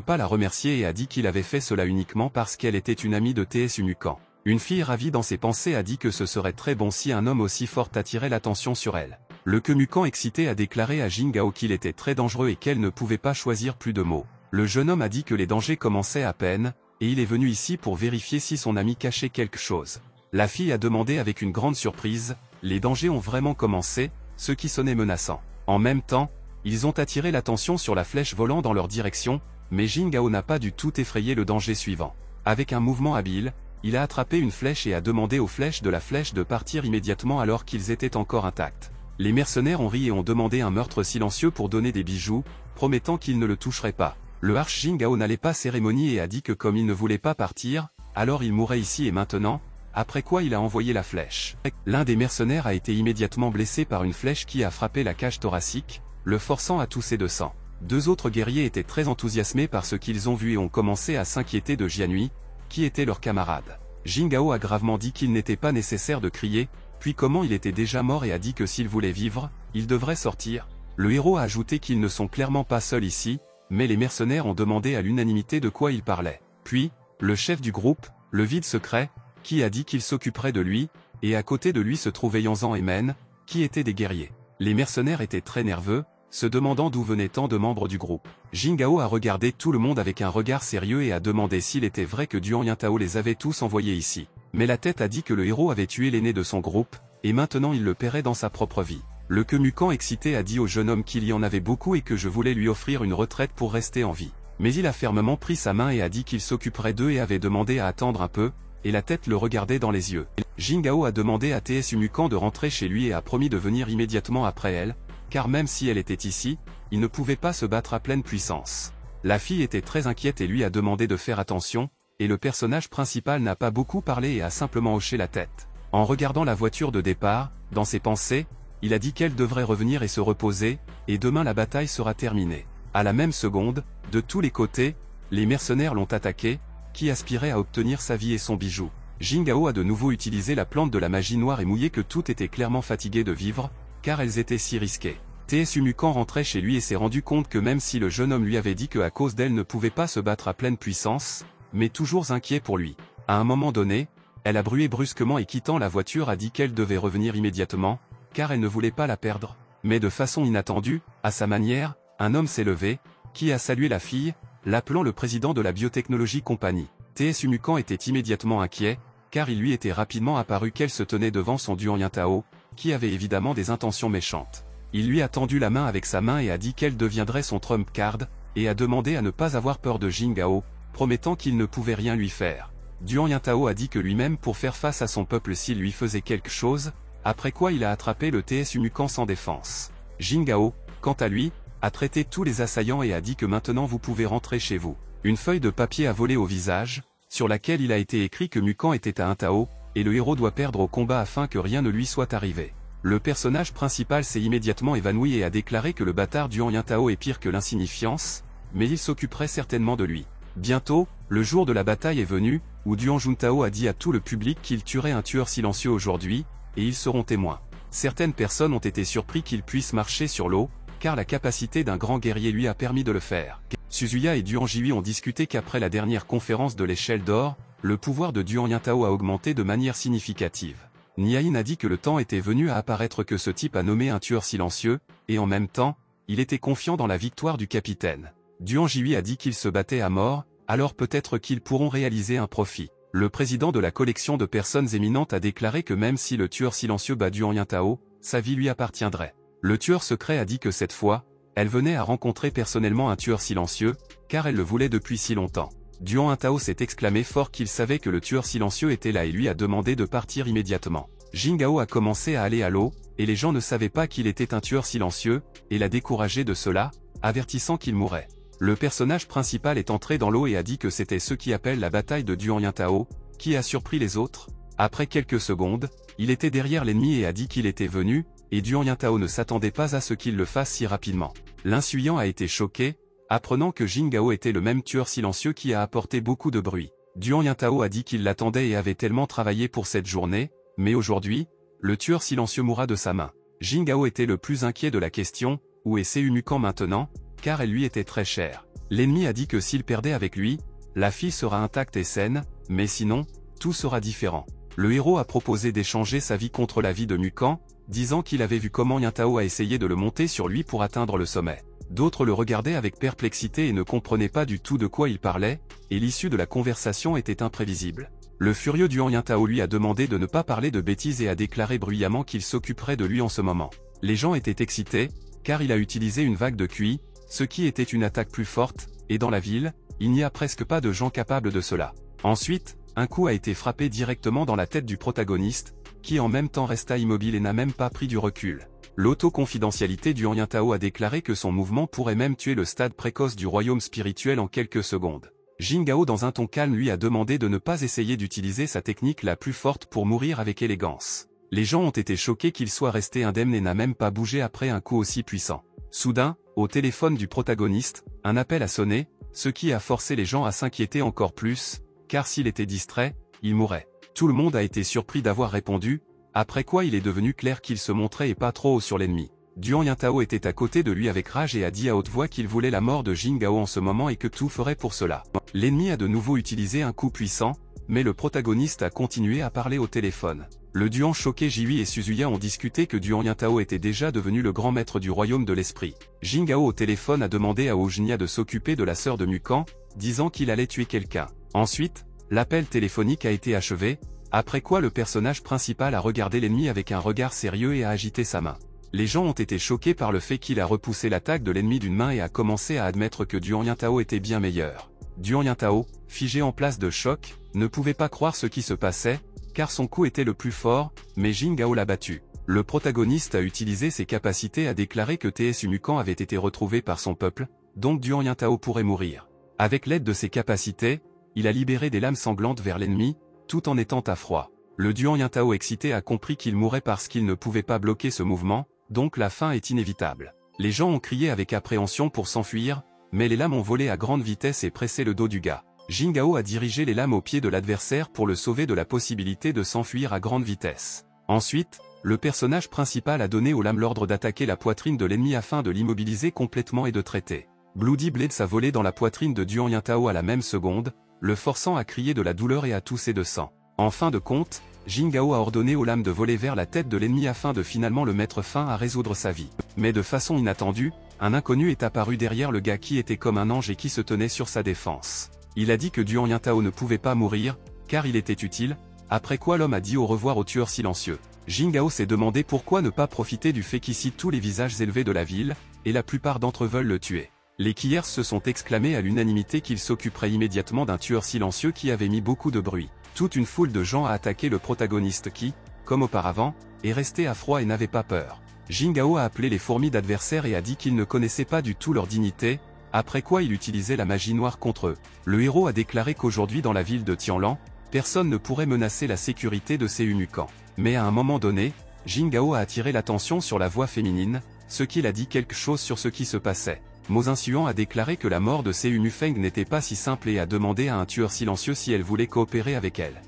[SPEAKER 1] pas la remercier et a dit qu'il avait fait cela uniquement parce qu'elle était une amie de TS Umukan. Une fille ravie dans ses pensées a dit que ce serait très bon si un homme aussi fort attirait l'attention sur elle. Le Kemukan excité a déclaré à Jingao qu'il était très dangereux et qu'elle ne pouvait pas choisir plus de mots. Le jeune homme a dit que les dangers commençaient à peine, et il est venu ici pour vérifier si son ami cachait quelque chose. La fille a demandé avec une grande surprise, les dangers ont vraiment commencé, ce qui sonnait menaçant. En même temps, ils ont attiré l'attention sur la flèche volant dans leur direction, mais Jingao n'a pas du tout effrayé le danger suivant. Avec un mouvement habile, il a attrapé une flèche et a demandé aux flèches de la flèche de partir immédiatement alors qu'ils étaient encore intacts. Les mercenaires ont ri et ont demandé un meurtre silencieux pour donner des bijoux, promettant qu'ils ne le toucheraient pas. Le Arch Jingao n'allait pas cérémonie et a dit que comme il ne voulait pas partir, alors il mourrait ici et maintenant, après quoi il a envoyé la flèche. L'un des mercenaires a été immédiatement blessé par une flèche qui a frappé la cage thoracique, le forçant à tousser de sang. Deux autres guerriers étaient très enthousiasmés par ce qu'ils ont vu et ont commencé à s'inquiéter de Jianhui, qui était leur camarade. Jingao a gravement dit qu'il n'était pas nécessaire de crier, puis comment il était déjà mort et a dit que s'il voulait vivre, il devrait sortir. Le héros a ajouté qu'ils ne sont clairement pas seuls ici, mais les mercenaires ont demandé à l'unanimité de quoi il parlait. Puis, le chef du groupe, le vide secret, qui a dit qu'il s'occuperait de lui, et à côté de lui se trouvaient Yanzan et Men, qui étaient des guerriers. Les mercenaires étaient très nerveux, se demandant d'où venaient tant de membres du groupe. Jingao a regardé tout le monde avec un regard sérieux et a demandé s'il était vrai que Duan Yintao les avait tous envoyés ici. Mais la tête a dit que le héros avait tué l'aîné de son groupe, et maintenant il le paierait dans sa propre vie. Le Kemukan excité a dit au jeune homme qu'il y en avait beaucoup et que je voulais lui offrir une retraite pour rester en vie. Mais il a fermement pris sa main et a dit qu'il s'occuperait d'eux et avait demandé à attendre un peu, et la tête le regardait dans les yeux. Jingao a demandé à TS Umukan de rentrer chez lui et a promis de venir immédiatement après elle, car même si elle était ici, il ne pouvait pas se battre à pleine puissance. La fille était très inquiète et lui a demandé de faire attention, et le personnage principal n'a pas beaucoup parlé et a simplement hoché la tête. En regardant la voiture de départ, dans ses pensées, il a dit qu'elle devrait revenir et se reposer, et demain la bataille sera terminée. À la même seconde, de tous les côtés, les mercenaires l'ont attaqué, qui aspirait à obtenir sa vie et son bijou. Jingao a de nouveau utilisé la plante de la magie noire et mouillée que tout était clairement fatigué de vivre, car elles étaient si risquées. TS Umukan rentrait chez lui et s'est rendu compte que même si le jeune homme lui avait dit que à cause d'elle ne pouvait pas se battre à pleine puissance, mais toujours inquiet pour lui. À un moment donné, elle a brûlé brusquement et quittant la voiture a dit qu'elle devait revenir immédiatement, car elle ne voulait pas la perdre. Mais de façon inattendue, à sa manière, un homme s'est levé, qui a salué la fille, l'appelant le président de la Biotechnologie Company. TS Umukan était immédiatement inquiet, car il lui était rapidement apparu qu'elle se tenait devant son Duan Yintao, qui avait évidemment des intentions méchantes. Il lui a tendu la main avec sa main et a dit qu'elle deviendrait son trump card, et a demandé à ne pas avoir peur de Jing Hao, promettant qu'il ne pouvait rien lui faire. Duan Yintao a dit que lui-même pour faire face à son peuple s'il lui faisait quelque chose, après quoi il a attrapé le TS Umukan sans défense. Jing Hao, quant à lui, a traité tous les assaillants et a dit que maintenant vous pouvez rentrer chez vous. Une feuille de papier a volé au visage, sur laquelle il a été écrit que Mukan était à un Tao, et le héros doit perdre au combat afin que rien ne lui soit arrivé. Le personnage principal s'est immédiatement évanoui et a déclaré que le bâtard Duan Yintao est pire que l'insignifiance, mais il s'occuperait certainement de lui. Bientôt, le jour de la bataille est venu, où Duan Juntao a dit à tout le public qu'il tuerait un tueur silencieux aujourd'hui, et ils seront témoins. Certaines personnes ont été surpris qu'il puisse marcher sur l'eau, car la capacité d'un grand guerrier lui a permis de le faire. Suzuya et Duan Jihui ont discuté qu'après la dernière conférence de l'échelle d'or, le pouvoir de Duan Yintao a augmenté de manière significative. Niain a dit que le temps était venu à apparaître que ce type a nommé un tueur silencieux, et en même temps, il était confiant dans la victoire du capitaine. Duan Jihui a dit qu'ils se battaient à mort, alors peut-être qu'ils pourront réaliser un profit. Le président de la collection de personnes éminentes a déclaré que même si le tueur silencieux bat Duan Yintao, sa vie lui appartiendrait. Le tueur secret a dit que cette fois, elle venait à rencontrer personnellement un tueur silencieux, car elle le voulait depuis si longtemps. Duan Yintao s'est exclamé fort qu'il savait que le tueur silencieux était là et lui a demandé de partir immédiatement. Jing Hao a commencé à aller à l'eau, et les gens ne savaient pas qu'il était un tueur silencieux, et l'a découragé de cela, avertissant qu'il mourrait. Le personnage principal est entré dans l'eau et a dit que c'était ce qui appelle la bataille de Duan Yintao, qui a surpris les autres. Après quelques secondes, il était derrière l'ennemi et a dit qu'il était venu, et Duan Yintao ne s'attendait pas à ce qu'il le fasse si rapidement. L'insuyant a été choqué, apprenant que Jing Hao était le même tueur silencieux qui a apporté beaucoup de bruit. Duan Yintao a dit qu'il l'attendait et avait tellement travaillé pour cette journée, mais aujourd'hui, le tueur silencieux mourra de sa main. Jing Hao était le plus inquiet de la question, où est Seu Mukan maintenant, car elle lui était très chère. L'ennemi a dit que s'il perdait avec lui, la fille sera intacte et saine, mais sinon, tout sera différent. Le héros a proposé d'échanger sa vie contre la vie de Mukan, disant qu'il avait vu comment Yintao a essayé de le monter sur lui pour atteindre le sommet. D'autres le regardaient avec perplexité et ne comprenaient pas du tout de quoi il parlait, et l'issue de la conversation était imprévisible. Le furieux Duan Yintao lui a demandé de ne pas parler de bêtises et a déclaré bruyamment qu'il s'occuperait de lui en ce moment. Les gens étaient excités, car il a utilisé une vague de QI, ce qui était une attaque plus forte, et dans la ville, il n'y a presque pas de gens capables de cela. Ensuite, un coup a été frappé directement dans la tête du protagoniste, qui en même temps resta immobile et n'a même pas pris du recul. L'auto-confidentialité Duan Yintao a déclaré que son mouvement pourrait même tuer le stade précoce du royaume spirituel en quelques secondes. Jing Hao dans un ton calme lui a demandé de ne pas essayer d'utiliser sa technique la plus forte pour mourir avec élégance. Les gens ont été choqués qu'il soit resté indemne et n'a même pas bougé après un coup aussi puissant. Soudain, au téléphone du protagoniste, un appel a sonné, ce qui a forcé les gens à s'inquiéter encore plus, car s'il était distrait, il mourrait. Tout le monde a été surpris d'avoir répondu, après quoi il est devenu clair qu'il se montrait et pas trop haut sur l'ennemi. Duan Yintao était à côté de lui avec rage et a dit à haute voix qu'il voulait la mort de Jing Hao en ce moment et que tout ferait pour cela. L'ennemi a de nouveau utilisé un coup puissant, mais le protagoniste a continué à parler au téléphone. Le Duan choqué Jihui et Suzuya ont discuté que Duan Yintao était déjà devenu le grand maître du royaume de l'esprit. Jing Hao au téléphone a demandé à Ojnia de s'occuper de la sœur de Mukan, disant qu'il allait tuer quelqu'un. Ensuite, l'appel téléphonique a été achevé, après quoi le personnage principal a regardé l'ennemi avec un regard sérieux et a agité sa main. Les gens ont été choqués par le fait qu'il a repoussé l'attaque de l'ennemi d'une main et a commencé à admettre que Duan Yintao était bien meilleur. Duan Yintao, figé en place de choc, ne pouvait pas croire ce qui se passait, car son coup était le plus fort, mais Jing Hao l'a battu. Le protagoniste a utilisé ses capacités à déclarer que TS Umukan avait été retrouvé par son peuple, donc Duan Yintao pourrait mourir. Avec l'aide de ses capacités, il a libéré des lames sanglantes vers l'ennemi, tout en étant à froid. Le Duan Yintao excité a compris qu'il mourrait parce qu'il ne pouvait pas bloquer ce mouvement, donc la fin est inévitable. Les gens ont crié avec appréhension pour s'enfuir, mais les lames ont volé à grande vitesse et pressé le dos du gars. Jing Hao a dirigé les lames au pied de l'adversaire pour le sauver de la possibilité de s'enfuir à grande vitesse. Ensuite, le personnage principal a donné aux lames l'ordre d'attaquer la poitrine de l'ennemi afin de l'immobiliser complètement et de traiter. Bloody Blades a volé dans la poitrine de Duan Yintao à la même seconde, le forçant à crier de la douleur et à tousser de sang. En fin de compte, Jing Hao a ordonné aux lames de voler vers la tête de l'ennemi afin de finalement le mettre fin à résoudre sa vie. Mais de façon inattendue, un inconnu est apparu derrière le gars qui était comme un ange et qui se tenait sur sa défense. Il a dit que Duan Yintao ne pouvait pas mourir, car il était utile, après quoi l'homme a dit au revoir au tueur silencieux. Jingao s'est demandé pourquoi ne pas profiter du fait qu'ici tous les visages élevés de la ville, et la plupart d'entre eux veulent le tuer. Les Qiers se sont exclamés à l'unanimité qu'ils s'occuperaient immédiatement d'un tueur silencieux qui avait mis beaucoup de bruit. Toute une foule de gens a attaqué le protagoniste qui, comme auparavant, est resté à froid et n'avait pas peur. Jingao a appelé les fourmis d'adversaires et a dit qu'il ne connaissait pas du tout leur dignité, après quoi il utilisait la magie noire contre eux. Le héros a déclaré qu'aujourd'hui dans la ville de Tianlan, personne ne pourrait menacer la sécurité de ces eunuques. Mais à un moment donné, Jingao a attiré l'attention sur la voix féminine, ce qu'il a dit quelque chose sur ce qui se passait. Mo Xinxuan a déclaré que la mort de Seunu Feng n'était pas si simple et a demandé à un tueur silencieux si elle voulait coopérer avec elle.